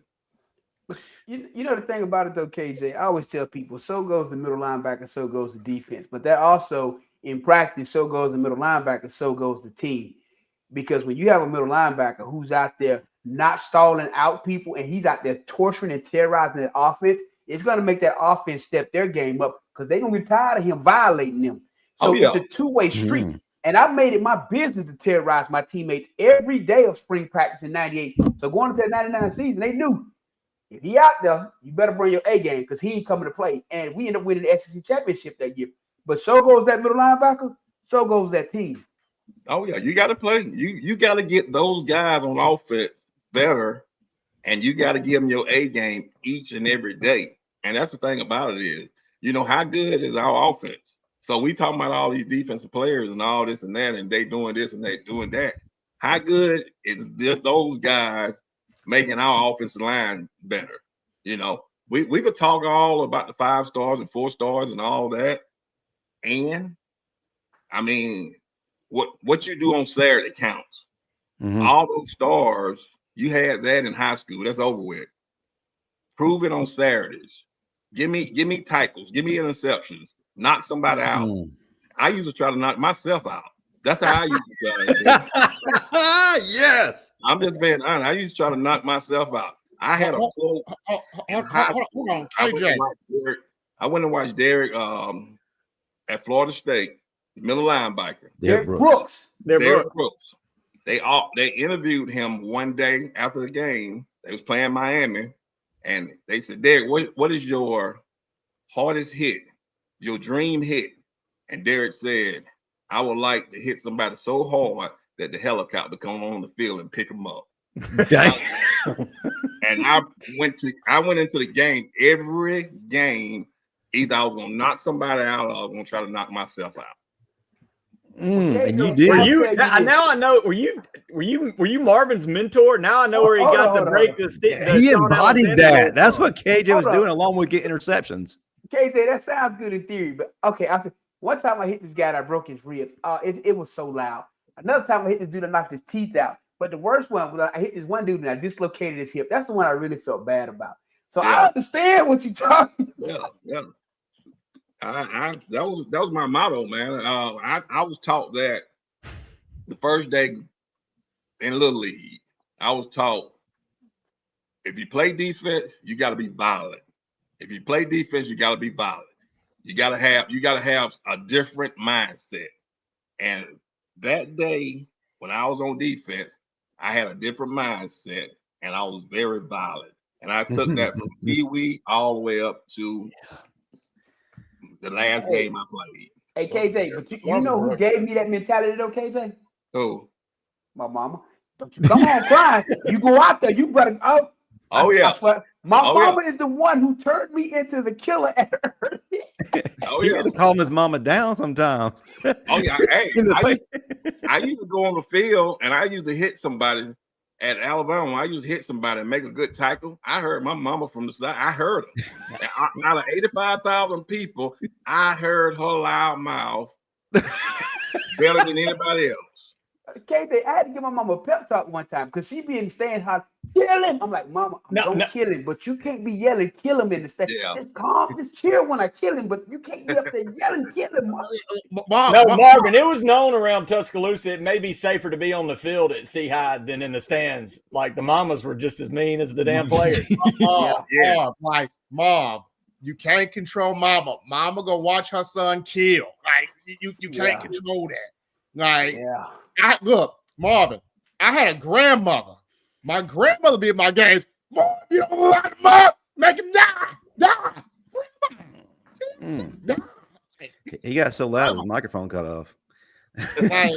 You know the thing about it though, KJ, I always tell people, so goes the middle linebacker, so goes the defense. But that also, in practice, so goes the middle linebacker, so goes the team. Because when you have a middle linebacker who's out there not stalling out people, and he's out there torturing and terrorizing that offense, it's going to make that offense step their game up, because they're going to be tired of him violating them. So it's a two-way street. And I made it my business to terrorize my teammates every day of spring practice in 98. So going into that 99 season, they knew, if he out there, you better bring your A game, because he ain't coming to play. And we end up winning the SEC championship that year. But so goes that middle linebacker, so goes that team. Oh yeah, you got to play. You got to get those guys on offense better, and you got to give them your A game each and every day. And that's the thing about it is, you know, how good is our offense? So we talking about all these defensive players and all this and that, and they doing this and they doing that. How good is those guys making our offensive line better? You know, we could talk all about the 5 stars and 4 stars and all that. And I mean, what you do on Saturday counts. All those stars, you had that in high school. That's over with. Prove it on Saturdays. Give me tackles. Give me interceptions. Knock somebody out. I used to try to knock myself out. That's how I used to try to do. Yes. I'm just being honest. I used to try to knock myself out. I had a quote in high school. I went and watched Derek at Florida State, middle linebacker. Derek Brooks. Derek Brooks. They interviewed him one day after the game. They was playing Miami, and they said, Derek, what is your hardest hit, your dream hit? And Derek said, I would like to hit somebody so hard that the helicopter come on the field and pick them up. And I went into the game, every game, either I was gonna knock somebody out or I was gonna try to knock myself out. And you did. Now I know. Were you Marvin's mentor? Now I know where he got to break the stick. He embodied that. That's what KJ was doing, along with getting interceptions. KJ, that sounds good in theory, but okay. One time I hit this guy and I broke his ribs. It was so loud. Another time I hit this dude and knocked his teeth out. But the worst one was I hit this one dude and I dislocated his hip. That's the one I really felt bad about. So I understand what you're talking about. Yeah. That was my motto, man. I was taught that the first day in Little League. I was taught, if you play defense, you got to be violent. If you play defense, you got to be violent. You got to have a different mindset. And that day when I was on defense, I had a different mindset and I was very violent. And I took that from Pee-wee all the way up to the last game I played. Hey, KJ, but you know who gave me that mentality though, KJ? Who? My mama. Don't you come on crying. You go out there, you better yeah. My mama is the one who turned me into the killer at her. You had to calm his mama down sometimes. Oh yeah. Hey, I used to go on the field and I used to hit somebody at Alabama. I used to hit somebody and make a good tackle. I heard my mama from the side. I heard her. Out of 85,000 people, I heard her loud mouth better than anybody else. KJ, I had to give my mama a pep talk one time because she be in the stand hot, kill him. I'm like, Mama, don't kill him, but you can't be yelling, kill him in the stand. Yeah. Just calm, just cheer when I kill him, but you can't be up there yelling, kill him. Marvin, it was known around Tuscaloosa it may be safer to be on the field at C-High than in the stands. Like the mamas were just as mean as the damn players. Like, Mom, you can't control Mama. Mama gonna watch her son kill. Like you can't control that. Like, look, Marvin, I had a grandmother. My grandmother be in my games. Mom, you don't lock him up. Make him die. He got so loud, his microphone cut off. My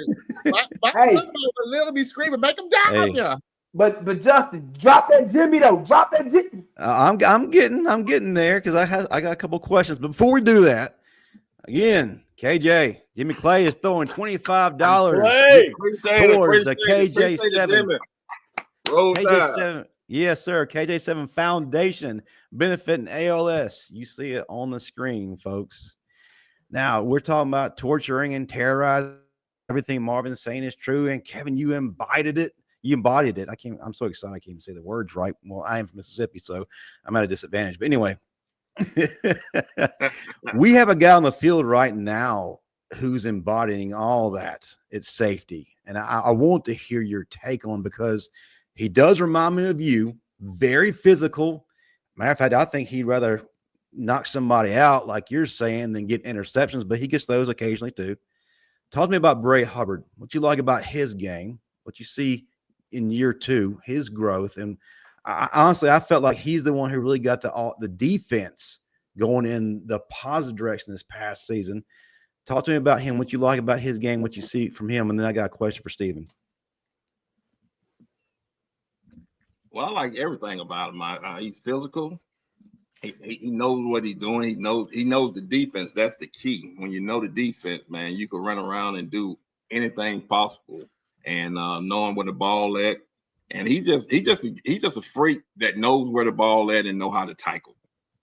grandmother would literally be screaming, make him die. Hey. But Justin, drop that Jimmy though. Drop that Jimmy. I'm getting there because I got a couple questions. But before we do that, again, KJ, Jimmy Clay is throwing $25 towards the KJ7. KJ7, yes, sir. KJ7 Foundation benefiting ALS. You see it on the screen, folks. Now we're talking about torturing and terrorizing. Everything Marvin's saying is true, and Kevin, you embodied it. I'm so excited I can't even say the words right. Well, I am from Mississippi, so I'm at a disadvantage. But anyway. We have a guy on the field right now who's embodying all that. It's safety. And I want to hear your take on, because he does remind me of you. Very physical. Matter of fact, I think he'd rather knock somebody out, like you're saying, than get interceptions, but he gets those occasionally too. Talk to me about Bray Hubbard. What you like about his game, what you see in year two, his growth. And honestly, I felt like he's the one who really got the defense going in the positive direction this past season. Talk to me about him, what you like about his game, what you see from him, and then I got a question for Steven. Well, I like everything about him. He's physical. He knows what he's doing. He knows the defense. That's the key. When you know the defense, man, you can run around and do anything possible. And knowing where the ball at. And he's just a freak that knows where the ball at and know how to tackle.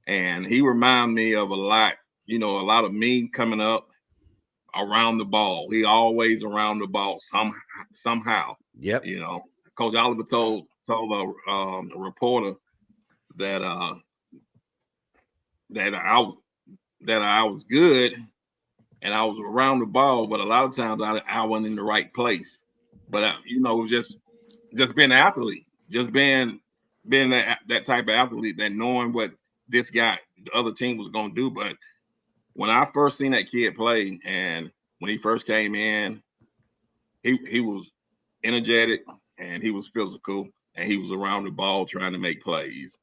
And he reminds me of a lot of me coming up around the ball. He always around the ball somehow. Yep. Coach Oliver told a reporter that I was good and I was around the ball, but a lot of times I wasn't in the right place. But it was just being an athlete, just being that type of athlete, that knowing what this guy, the other team, was going to do. But when I first seen that kid play, and when he first came in, he was energetic and he was physical and he was around the ball trying to make plays.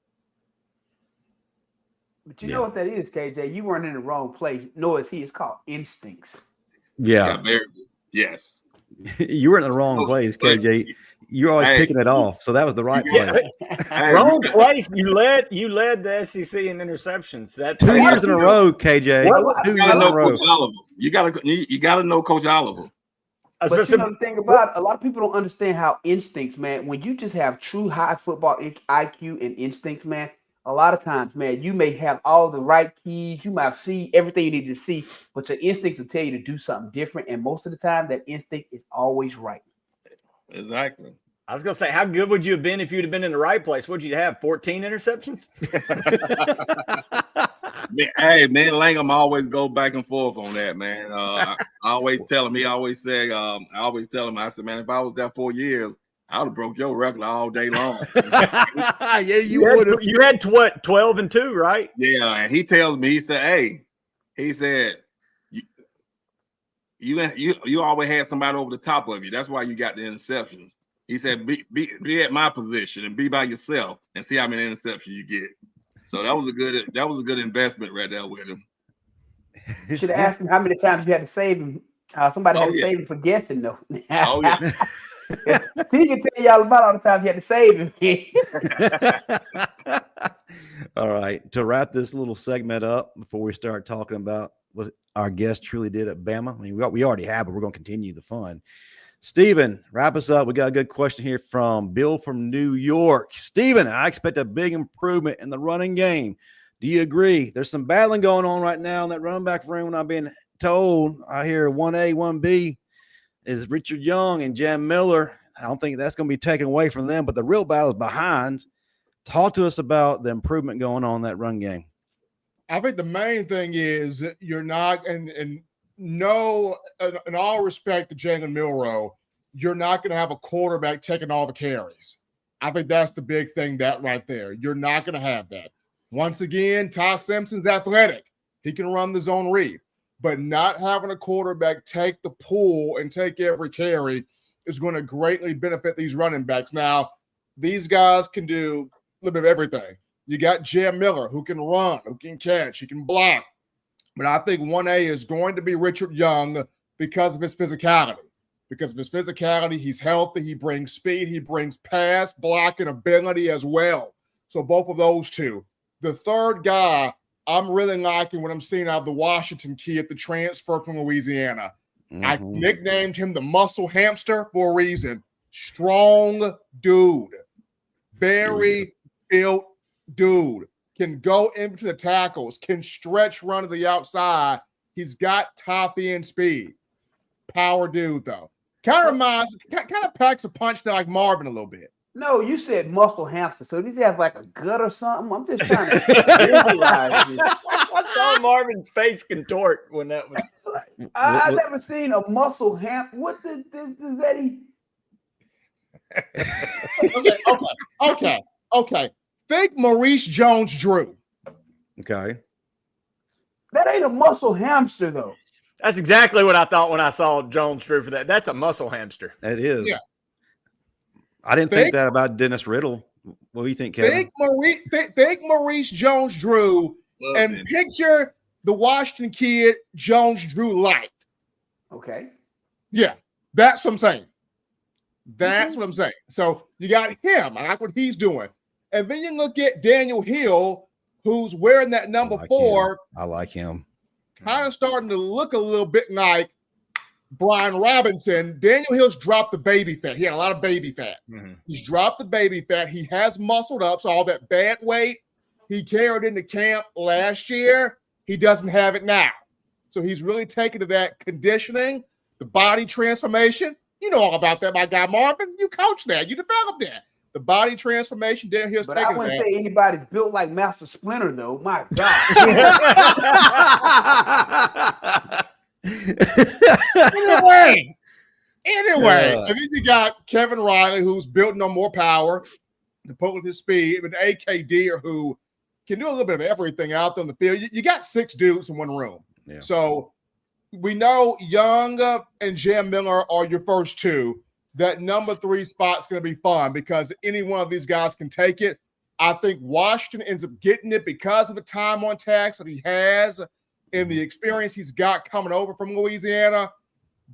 But you know what that is, KJ? You weren't in the wrong place. It's called instincts. Yeah. Very good. Yes. You were in the wrong place, KJ. You're always picking it off, so that was the right place. Wrong place. You led the SEC in interceptions. That's 2 years in a row, KJ. 2 years in a row. You gotta know Coach Oliver. But you know the thing about it, a lot of people don't understand how instincts, man. When you just have true high football IQ and instincts, man, a lot of times, man, you may have all the right keys. You might see everything you need to see, but your instincts will tell you to do something different. And most of the time, that instinct is always right. Exactly. I was going to say, how good would you have been if you'd have been in the right place? What'd you have, 14 interceptions? Hey, man, Langham always go back and forth on that, man. I always tell him, I said, man, if I was there 4 years, I would have broke your record all day long. Yeah, you would have. You had what, 12-2, right? Yeah, and he tells me, he said, you always had somebody over the top of you. That's why you got the interceptions. He said, be at my position and be by yourself and see how many interceptions you get. So that was a good investment right there with him. You should have asked him how many times you had to save him. Somebody had to save him for guessing, though. Oh, yeah. He can tell y'all about all the times he had to save him. All right. To wrap this little segment up before we start talking about what our guest truly did at Bama. I mean, we already have, but we're going to continue the fun. Steven, wrap us up. We got a good question here from Bill from New York. Steven, I expect a big improvement in the running game. Do you agree? There's some battling going on right now in that running back room. When I'm being told, I hear 1A, 1B is Richard Young and Jalen Milroe. I don't think that's going to be taken away from them, but the real battle is behind. Talk to us about the improvement going on in that run game. I think the main thing is you're not, and no, in all respect to Jalen Milroe, you're not going to have a quarterback taking all the carries. I think that's the big thing that right there. You're not going to have that. Once again, Ty Simpson's athletic. He can run the zone read. But not having a quarterback take the pull and take every carry is going to greatly benefit these running backs. Now, these guys can do a little bit of everything. You got Jalen Milroe, who can run, who can catch, he can block. But I think 1A is going to be Richard Young because of his physicality. Because of his physicality, he's healthy, he brings speed, he brings pass, blocking ability as well. So both of those two. The third guy, I'm really liking what I'm seeing out of the Washington kid, the transfer from Louisiana. Mm-hmm. I nicknamed him the muscle hamster for a reason. Strong dude. Very built dude. Can go into the tackles, can stretch, run to the outside. He's got top end speed. Power dude, though. Kind of packs a punch there like Marvin a little bit. No, you said muscle hamster. So does he have like a gut or something? I'm just trying to visualize it. I saw Marvin's face contort when that was. I've never seen a muscle hamster. What does that eat? Okay. Think Maurice Jones-Drew. Okay. That ain't a muscle hamster, though. That's exactly what I thought when I saw Jones-Drew for that. That's a muscle hamster. That is. Yeah. I didn't think that about Dennis Riddle. What do you think, Kevin? Think Maurice Jones-Drew and picture the Washington kid Jones-Drew light. Okay. Yeah, that's what I'm saying. That's what I'm saying. So you got him. I like what he's doing. And then you look at Daniel Hill, who's wearing that number 4. I like him. Kind of starting to look a little bit like Brian Robinson. Daniel Hill's dropped the baby fat. He had a lot of baby fat. Mm-hmm. He's dropped the baby fat. He has muscled up. So all that bad weight he carried into camp last year, he doesn't have it now. So he's really taken to that conditioning, the body transformation. You know all about that, my guy Marvin. You coach that. You developed that. The body transformation, Daniel Hill's taking that. But I wouldn't say anybody's built like Master Splinter, though. My God. Anyway, and then you got Kevin Riley, who's built no more power to put with his speed, and AKD, who can do a little bit of everything out there on the field. You got 6 dudes in one room. Yeah. So we know Young and Jalen Milroe are your first 2. That number 3 spot's going to be fun because any one of these guys can take it. I think Washington ends up getting it because of the time on tax that he has and the experience he's got coming over from Louisiana.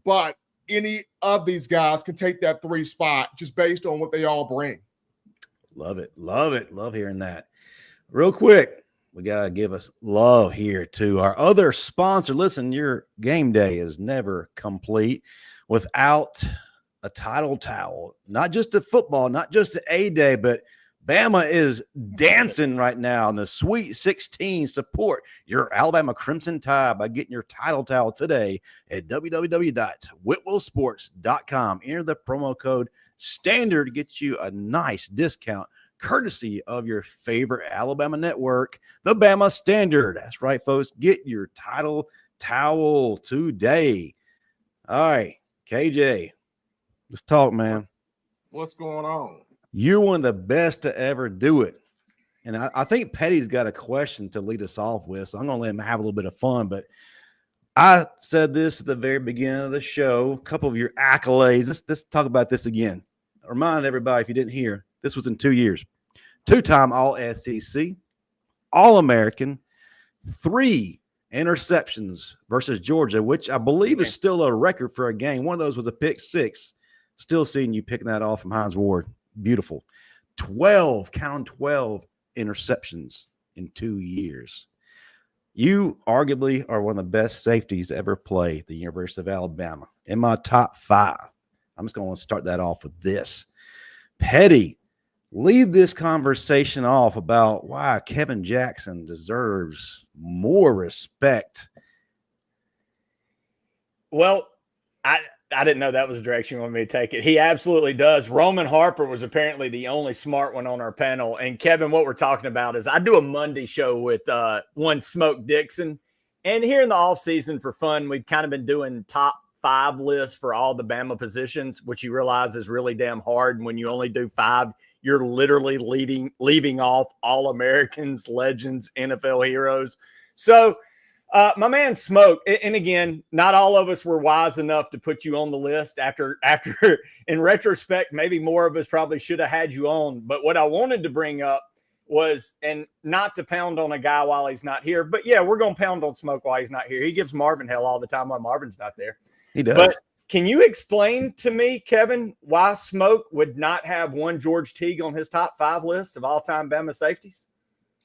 But any of these guys can take that 3 spot just based on what they all bring. Love it. Love it. Love hearing that. Real quick, we got to give us love here to our other sponsor. Listen, your game day is never complete without a title towel. Not just a football, not just a day, but Bama is dancing right now in the Sweet 16. Support your Alabama Crimson Tide by getting your title towel today at www.whitwellsports.com. Enter the promo code STANDARD to get you a nice discount courtesy of your favorite Alabama network, the Bama Standard. That's right, folks. Get your title towel today. All right, KJ, let's talk, man. What's going on? You're one of the best to ever do it. And I think Pettey's got a question to lead us off with, so I'm going to let him have a little bit of fun. But I said this at the very beginning of the show. A couple of your accolades. Let's talk about this again. Remind everybody, if you didn't hear, this was in 2 years. 2-time All-SEC, All-American, 3 interceptions versus Georgia, which I believe is still a record for a game. One of those was a pick 6. Still seeing you picking that off from Hines Ward. Beautiful. 12 interceptions in 2 years. You arguably are one of the best safeties to ever play at the University of Alabama. In my top 5, I'm just going to start that off with this. Pettey, lead this conversation off about why Kevin Jackson deserves more respect. Well, I didn't know that was the direction you wanted me to take it. He absolutely does. Roman Harper was apparently the only smart one on our panel. And Kevin, what we're talking about is I do a Monday show with one Smoke Dixon. And here in the offseason for fun, we've kind of been doing top 5 lists for all the Bama positions, which you realize is really damn hard. And when you only do 5, you're literally leaving off All-Americans, legends, NFL heroes. So my man Smoke, and again, not all of us were wise enough to put you on the list after in retrospect, maybe more of us probably should have had you on. But what I wanted to bring up was, and not to pound on a guy while he's not here, but yeah, we're going to pound on Smoke while he's not here. He gives Marvin hell all the time while Marvin's not there. He does. But can you explain to me, Kevin, why Smoke would not have one George Teague on his top 5 list of all-time Bama safeties?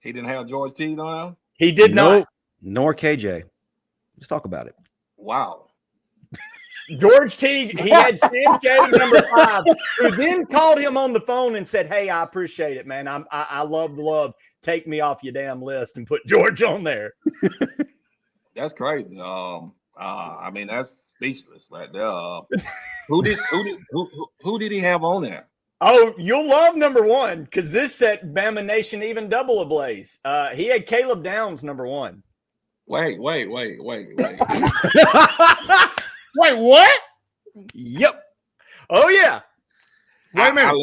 He didn't have George Teague on him? He did not. Nor KJ. Let's talk about it. Wow. George Teague, he had Sam Shady number 5, who then called him on the phone and said, "Hey, I appreciate it, man. I love the love. Take me off your damn list and put George on there." That's crazy. I mean, that's speechless right there. Who did he have on there? Oh, you'll love number 1 because this set Bama Nation even double ablaze. He had Caleb Downs number 1. Wait. Wait, what? Yep. Oh yeah. Wait a minute.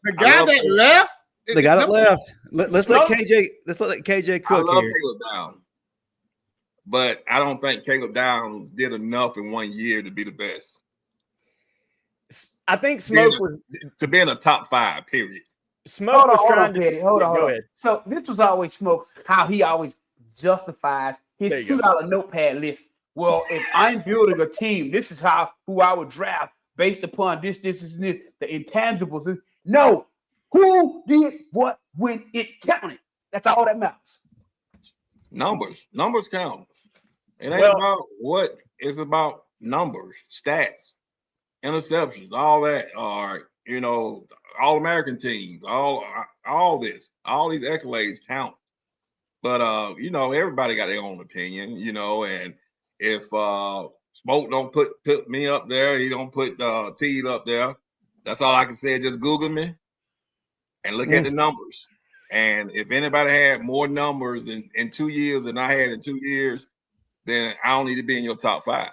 The guy that left. The guy that left. Let's let KJ cook I love here. Caleb Downs, but I don't think Caleb Downs did enough in 1 year to be the best. I think Smoke was to be in a top 5. Period. Smoke was trying to. Hold on. Go ahead. So this was always Smoke's how he always justifies his $2 notepad list. Well, if I'm building a team, this is who I would draft based upon this, the intangibles. No, who did what when it counted? That's all that matters. Numbers count. It ain't about what. It's about numbers, stats, interceptions, all that. All-American teams, all this, all these accolades count. But everybody got their own opinion, and if Smoke don't put me up there, he don't put Teed up there. That's all I can say. Just Google me and look at the numbers. And if anybody had more numbers in 2 years than I had in 2 years, then I don't need to be in your top 5.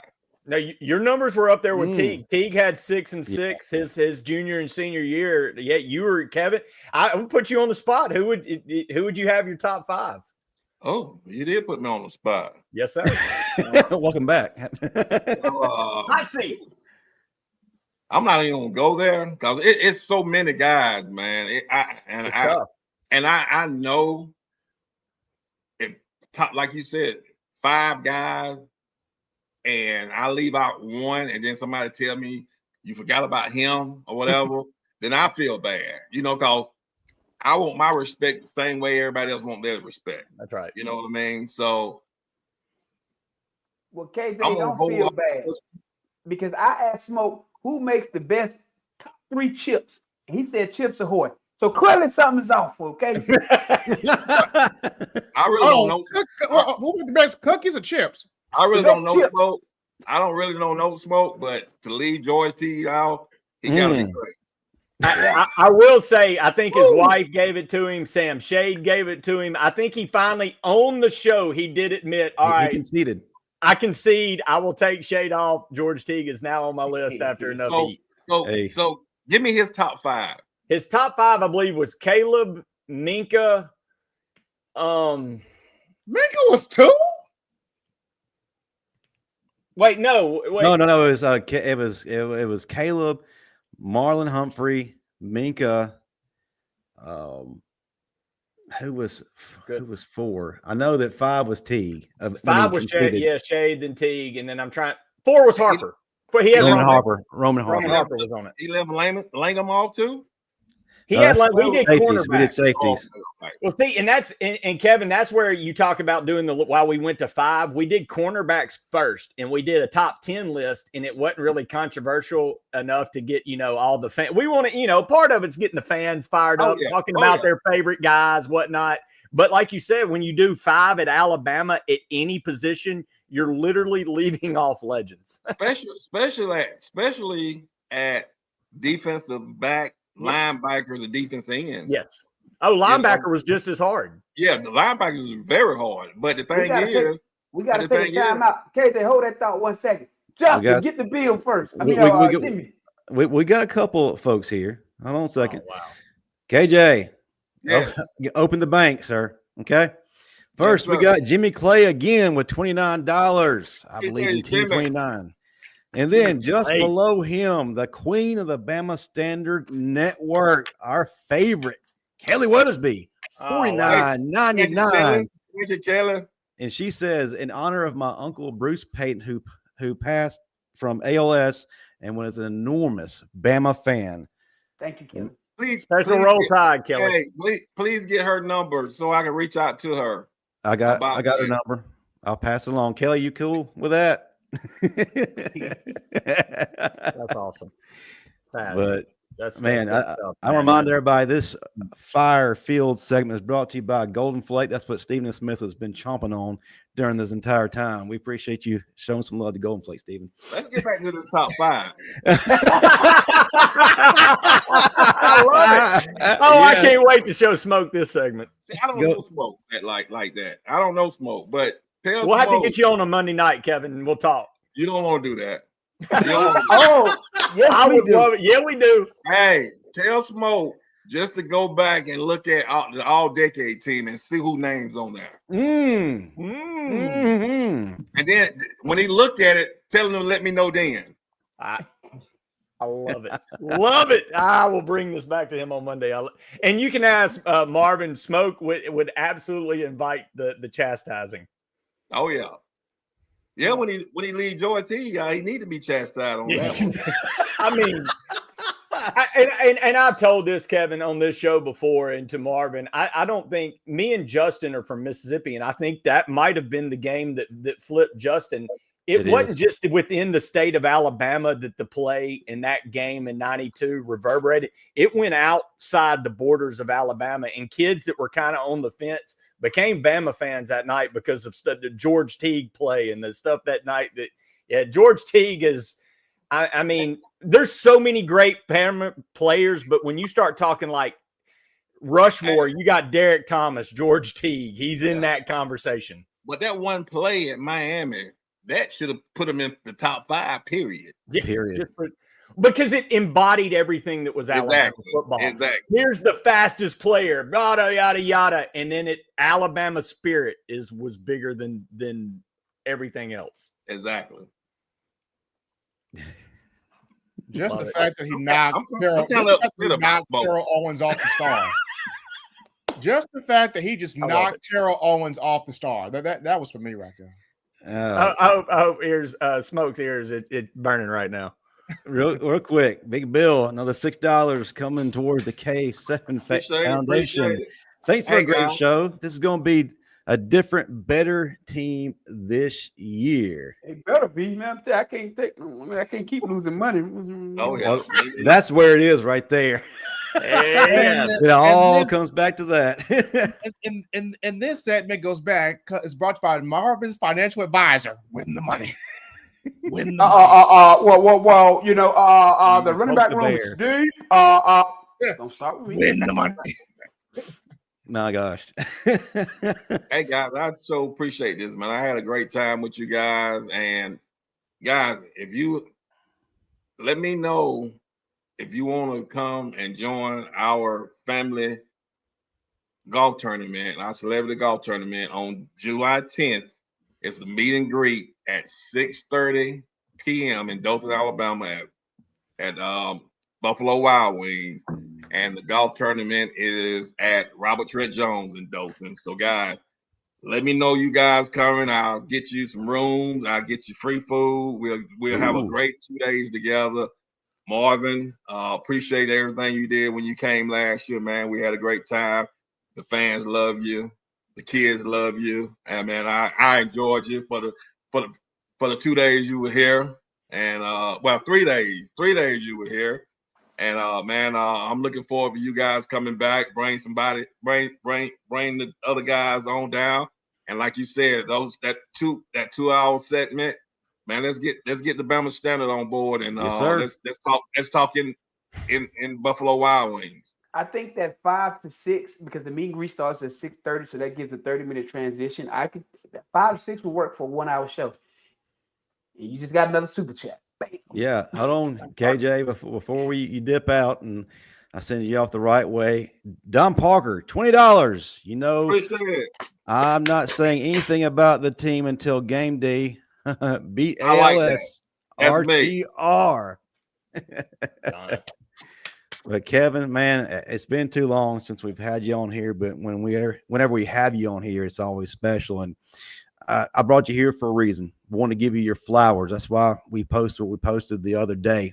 Now, your numbers were up there with Teague. Teague had 6 and 6 his junior and senior year. Yeah, you were Kevin. I'm gonna put you on the spot. Who would you have your top 5? Oh, you did put me on the spot. Yes, sir. Welcome back. Hot seat. I'm not even gonna go there because it's so many guys, man. I know if top, like you said, 5 guys, and I leave out one, and then somebody tell me you forgot about him or whatever, then I feel bad, because I want my respect the same way everybody else want their respect. That's right. You know what I mean? So, well, KJ, don't feel bad because I asked Smoke who makes the best top 3 chips, and he said Chips Ahoy. So clearly something is off, okay? I really don't know. Who was the best, cookies or chips? I really don't know Smoke. I don't really know Smoke, but to leave George T out, he got to be great. I will say, I think his wife gave it to him. Sam Shade gave it to him. I think he finally, on the show, he did admit, all right. He conceded. I concede. I will take Shade off. George Teague is now on my list after enough heat. So give me his top 5. His top 5, I believe, was Caleb, Minka. Minka was 2? Wait, no. Wait. No. It was Caleb, Marlon Humphrey, Minka. Who was 4? I know that 5 was Teague. 5 was Shade, then Teague, and then 4 was Harper. He had Roman Harper. Roman Harper was on it. He left Langham off too. He had we did safeties. cornerbacks. We did safeties. Well, see, and that's and Kevin, that's where you talk about doing while we went to 5, we did cornerbacks first, and we did a top 10 list, and it wasn't really controversial enough to get all the fans. We want to, part of it's getting the fans fired up, talking about their favorite guys, whatnot. But like you said, when you do 5 at Alabama at any position, you're literally leaving off legends, especially at defensive back. Linebacker, the defense end. Yes. Oh, linebacker was just as hard. Yeah, the linebacker is very hard. But the thing is, we got to take a time out. KJ, hold that thought 1 second. Justin, get the bill first. We got a couple of folks here. Hold on a second. Oh, wow. KJ, open the bank, sir. Okay. First, we got Jimmy Clay again with $29. I believe in Team 29. And then just below him, the queen of the Bama Standard Network, our favorite, Kelly Weathersby, $49.99. Thank you, Kelly. And she says, in honor of my uncle Bruce Payton, who passed from ALS and was an enormous Bama fan. Thank you, Kelly. Please, special roll tide, Kelly. Hey, please get her number so I can reach out to her. I got her number. I'll pass it along. Kelly, you cool with that? That's awesome. I remind everybody this Fire Field segment is brought to you by Golden Flake. That's what Stephen Smith has been chomping on during this entire time. We appreciate you showing some love to Golden Flake, Stephen. Let's get back to the top 5. I love it. I can't wait to show Smoke this segment. I don't know Smoke like that. I don't know Smoke, but we'll have to get you on a Monday night, Kevin, and we'll talk. You don't want to do that. Yes, I would love it. Yeah, we do. Hey, tell Smoke just to go back and look at the all-decade team and see who names on there. Mm-hmm. And then when he looked at it, tell him to let me know then. I love it. Love it. I will bring this back to him on Monday. And you can ask Marvin. Smoke would absolutely invite the chastising. Oh, yeah. Yeah, when he leaves George T, he need to be chastised on that one. I mean, and I've told this, Kevin, on this show before, and to Marvin, I don't think me and Justin are from Mississippi, and I think that might have been the game that flipped Justin. It wasn't just within the state of Alabama that the play in that game in 92 reverberated. It went outside the borders of Alabama, and kids that were kind of on the fence became Bama fans that night because of the George Teague play and the stuff that night. George Teague is, I mean, there's so many great Bama players, but when you start talking like Rushmore, you got Derek Thomas, George Teague. He's in that conversation. But that one play at Miami, that should have put him in the top 5, period. Yeah, period. Because it embodied everything that was Alabama football. Exactly. Here's the fastest player, yada, yada, yada. And then Alabama spirit was bigger than everything else. Exactly. Just the fact that he knocked Terrell Owens off the star. Just the fact that he just knocked Terrell Owens off the star. That was for me right there. Ears, Smoke's ears, it's burning right now. Real quick, Big Bill, another $6 coming towards the K7 Foundation. Thanks for a great show. This is going to be a different, better team this year. It better be, man. I can't keep losing money. Oh yeah, that's where it is right there. It all comes back to that. and this segment goes back. It's brought to you by Marvin's financial advisor. Win the money. Win the well, you know, the running back room is deep. Don't start with me. Win the money. My gosh. Hey guys, I so appreciate this, man. I had a great time with you guys. And guys, if you let me know if you want to come and join our family golf tournament, our celebrity golf tournament on July 10th It's a meet and greet at 6:30 p.m. in Dothan, Alabama at Buffalo Wild Wings. And the golf tournament is at Robert Trent Jones in Dothan. So, guys, let me know you guys coming. I'll get you some rooms. I'll get you free food. We'll have a great 2 days together. Marvin, appreciate everything you did when you came last year, man. We had a great time. The fans love you. The kids love you. And man, I enjoyed you for the 2 days you were here. And 3 days. 3 days you were here. And man, I'm looking forward to you guys coming back. Bring somebody, bring the other guys on down. And like you said, that 2 hour segment, man, let's get the Bama Standard on board and yes, let's talk in Buffalo Wild Wings. I think that 5 to 6, because the meet and greet starts at 6:30, so that gives a 30-minute transition. 5 to 6 will work for a 1 hour show. You just got another super chat. Bam. Yeah, hold on, KJ, before you dip out and I send you off the right way. Don Parker, $20. You know, I'm not saying anything about the team until game day. BALS RTR. But Kevin, man, it's been too long since we've had you on here. But whenever we have you on here, it's always special. And I brought you here for a reason. I want to give you your flowers. That's why we posted what we posted the other day.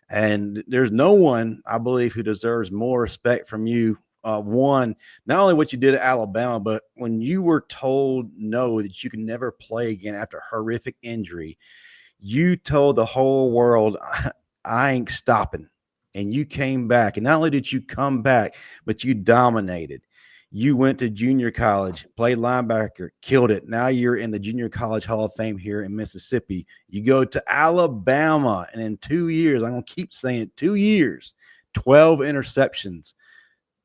And there's no one, I believe, who deserves more respect from you. One, not only what you did at Alabama, but when you were told no, that you can never play again after a horrific injury, you told the whole world, I ain't stopping. And you came back. And not only did you come back, but you dominated. You went to junior college, played linebacker, killed it. Now you're in the Junior College Hall of Fame here in Mississippi. You go to Alabama, and in 2 years, I'm going to keep saying it, 2 years, 12 interceptions,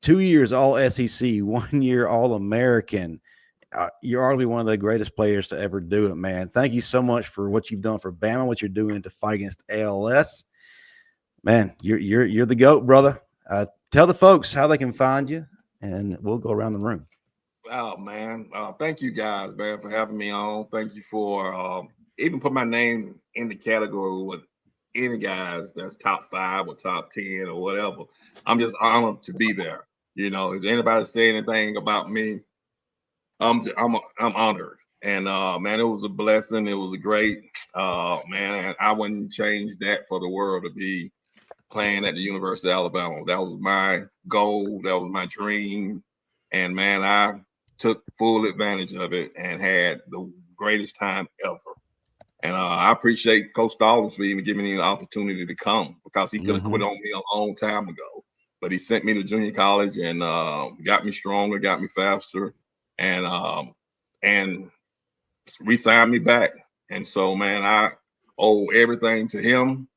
2 years all SEC, 1 year All-American. You're arguably one of the greatest players to ever do it, man. Thank you so much for what you've done for Bama, what you're doing to fight against ALS. Man, you're the GOAT, brother. Tell the folks how they can find you. And we'll go around the room. Oh, man. Thank you guys, man, for having me on. Thank you for even put my name in the category with any guys that's top 5 or top 10 or whatever. I'm just honored to be there. You know, if anybody say anything about me, I'm honored. And man, it was a blessing. It was a great man. And I wouldn't change that for the world to be playing at the University of Alabama. That was my goal. That was my dream. And man, I took full advantage of it and had the greatest time ever. And I appreciate Coach Stallings for even giving me the opportunity to come, because he could have quit on me a long time ago. But he sent me to junior college and got me stronger, got me faster, and re-signed me back. And so, man, I owe everything to him,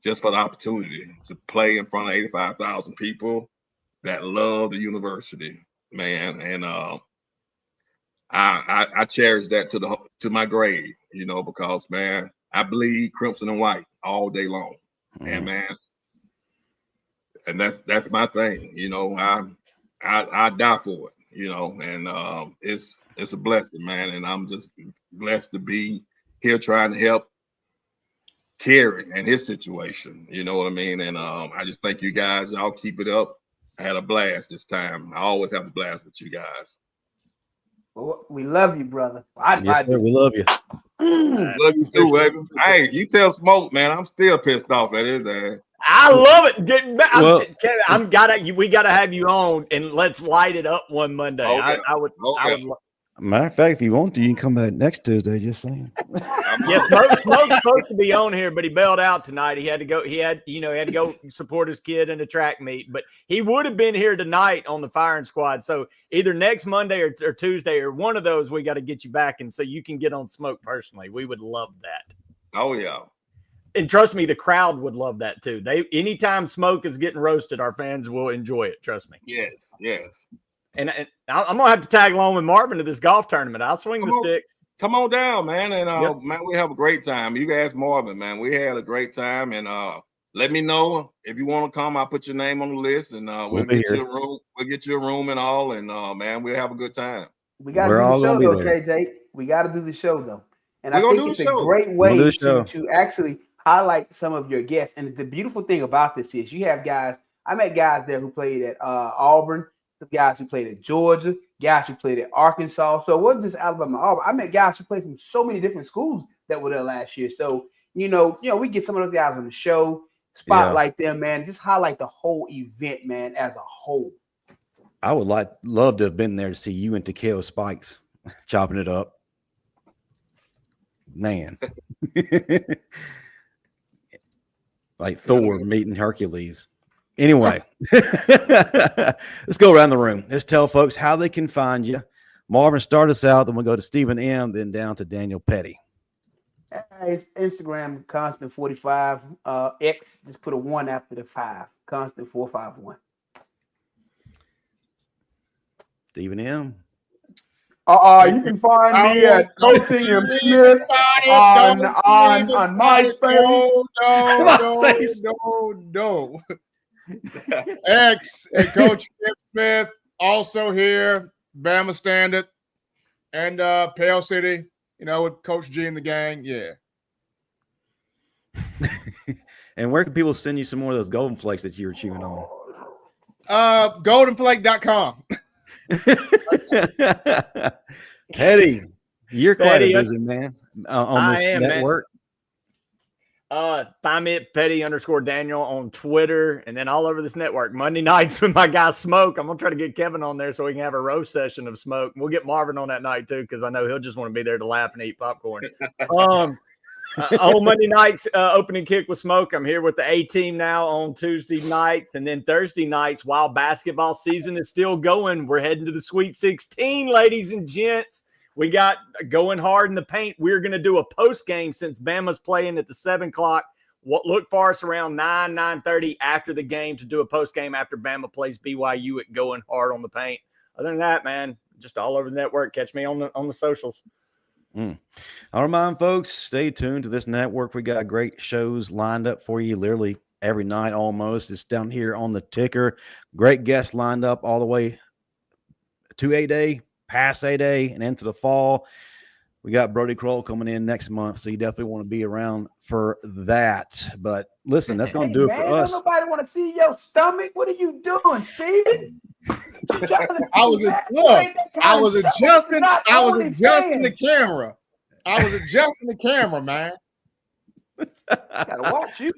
just for the opportunity to play in front of 85,000 people that love the university, man. And I cherish that to my grave, you know, because, man, I bleed crimson and white all day long. And man, and that's my thing, you know. I die for it, you know, and it's a blessing, man. And I'm just blessed to be here trying to help Kerry and his situation, you know what I mean? And I just thank you guys. Y'all keep it up. I had a blast this time. I always have a blast with you guys. Well, we love you, brother. Yes, sir, we love you. Love you too, baby. Hey, you tell Smoke, man, I'm still pissed off at his ass. I love it. We gotta have you on and let's light it up one Monday. Okay. I would. Matter of fact, if you want to, you can come back next Tuesday. Just saying. Yeah, Smoke's supposed to be on here, but he bailed out tonight. He had to go. He had to go support his kid in a track meet. But he would have been here tonight on the firing squad. So either next Monday or Tuesday or one of those, we got to get you back, and so you can get on Smoke personally. We would love that. Oh yeah. And trust me, the crowd would love that too. Anytime Smoke is getting roasted, our fans will enjoy it. Trust me. Yes. And I'm gonna have to tag along with Marvin to this golf tournament. I'll swing the sticks. Come on down, man, and man, we have a great time. You guys, Marvin, man, we had a great time, and let me know if you want to come. I'll put your name on the list, and we'll get you a room. We'll get you a room and all, and man, we'll have a good time. We got to do the show, though, KJ. We got to do the show, though. And I think it's a great way to actually highlight some of your guests. And the beautiful thing about this is you have guys. I met guys there who played at Auburn, some guys who played at Georgia, guys who played at Arkansas. So it wasn't just Alabama, Auburn. I met guys who played from so many different schools that were there last year. So, you know, we get some of those guys on the show, spotlight them, man, just highlight the whole event, man, as a whole. I would love to have been there to see you and Takeo Spikes chopping it up. Man. Like Thor meeting Hercules. Anyway, let's go around the room. Let's tell folks how they can find you. Marvin, start us out. Then we'll go to Stephen M., then down to Daniel Pettey. It's Instagram, Constant45. X, just put a 1 after the 5. Constant451. Stephen M. You can find me at Coaching M. Smith on MySpace. No. X and Coach M. Smith also here, Bama Standard, and Pale City, you know, with Coach G and the gang. Yeah. And where can people send you some more of those golden flakes that you were chewing on? Goldenflake.com. Pettey, you're quite a busy man on this network. Man. Find me at Pettey_Daniel on Twitter and then all over this network. Monday nights with my guy Smoke. I'm gonna try to get Kevin on there so we can have a roast session of Smoke. We'll get Marvin on that night too, because I know he'll just want to be there to laugh and eat popcorn. Monday nights, opening kick with Smoke. I'm here with the A team now on Tuesday nights, and then Thursday nights while basketball season is still going. We're heading to the Sweet 16, ladies and gents. We got going hard in the paint. We're going to do a post game since Bama's playing at the 7 o'clock. Look for us around 9:30 after the game to do a post game after Bama plays BYU at Going Hard on the Paint. Other than that, man, just all over the network. Catch me on the socials. I'll remind folks, stay tuned to this network. We got great shows lined up for you literally every night almost. It's down here on the ticker. Great guests lined up all the way to A-Day, past A-Day, and into the fall. We got Brody Kroll coming in next month, so you definitely want to be around for that. But listen, that's going to do it for us. Don't nobody want to see your stomach. What are you doing, Steven? I was adjusting the camera. I was adjusting the camera, man. Gotta watch you.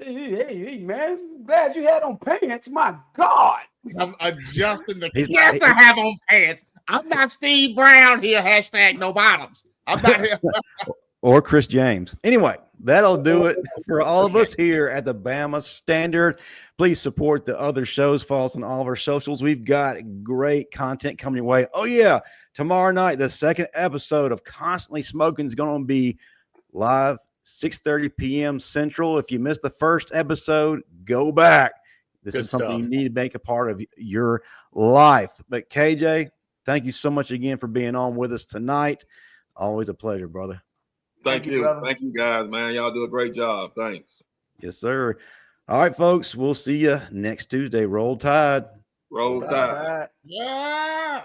Hey, man. Glad you had on pants. My God. I'm adjusting the camera. Yes, I have on pants. I'm not Steve Brown here. # no bottoms. I'm not here. Or Chris James. Anyway, that'll do it for all of us here at the Bama Standard. Please support the other shows. Follow us on all of our socials. We've got great content coming your way. Oh, yeah. Tomorrow night, the second episode of Constantly Smoking is going to be live 6:30 p.m. Central. If you missed the first episode, go back. This is something you need to make a part of your life. But KJ, thank you so much again for being on with us tonight. Always a pleasure, brother. Thank you. Thank you, guys, man. Y'all do a great job. Thanks. Yes, sir. All right, folks. We'll see you next Tuesday. Roll Tide. Roll Tide. Yeah.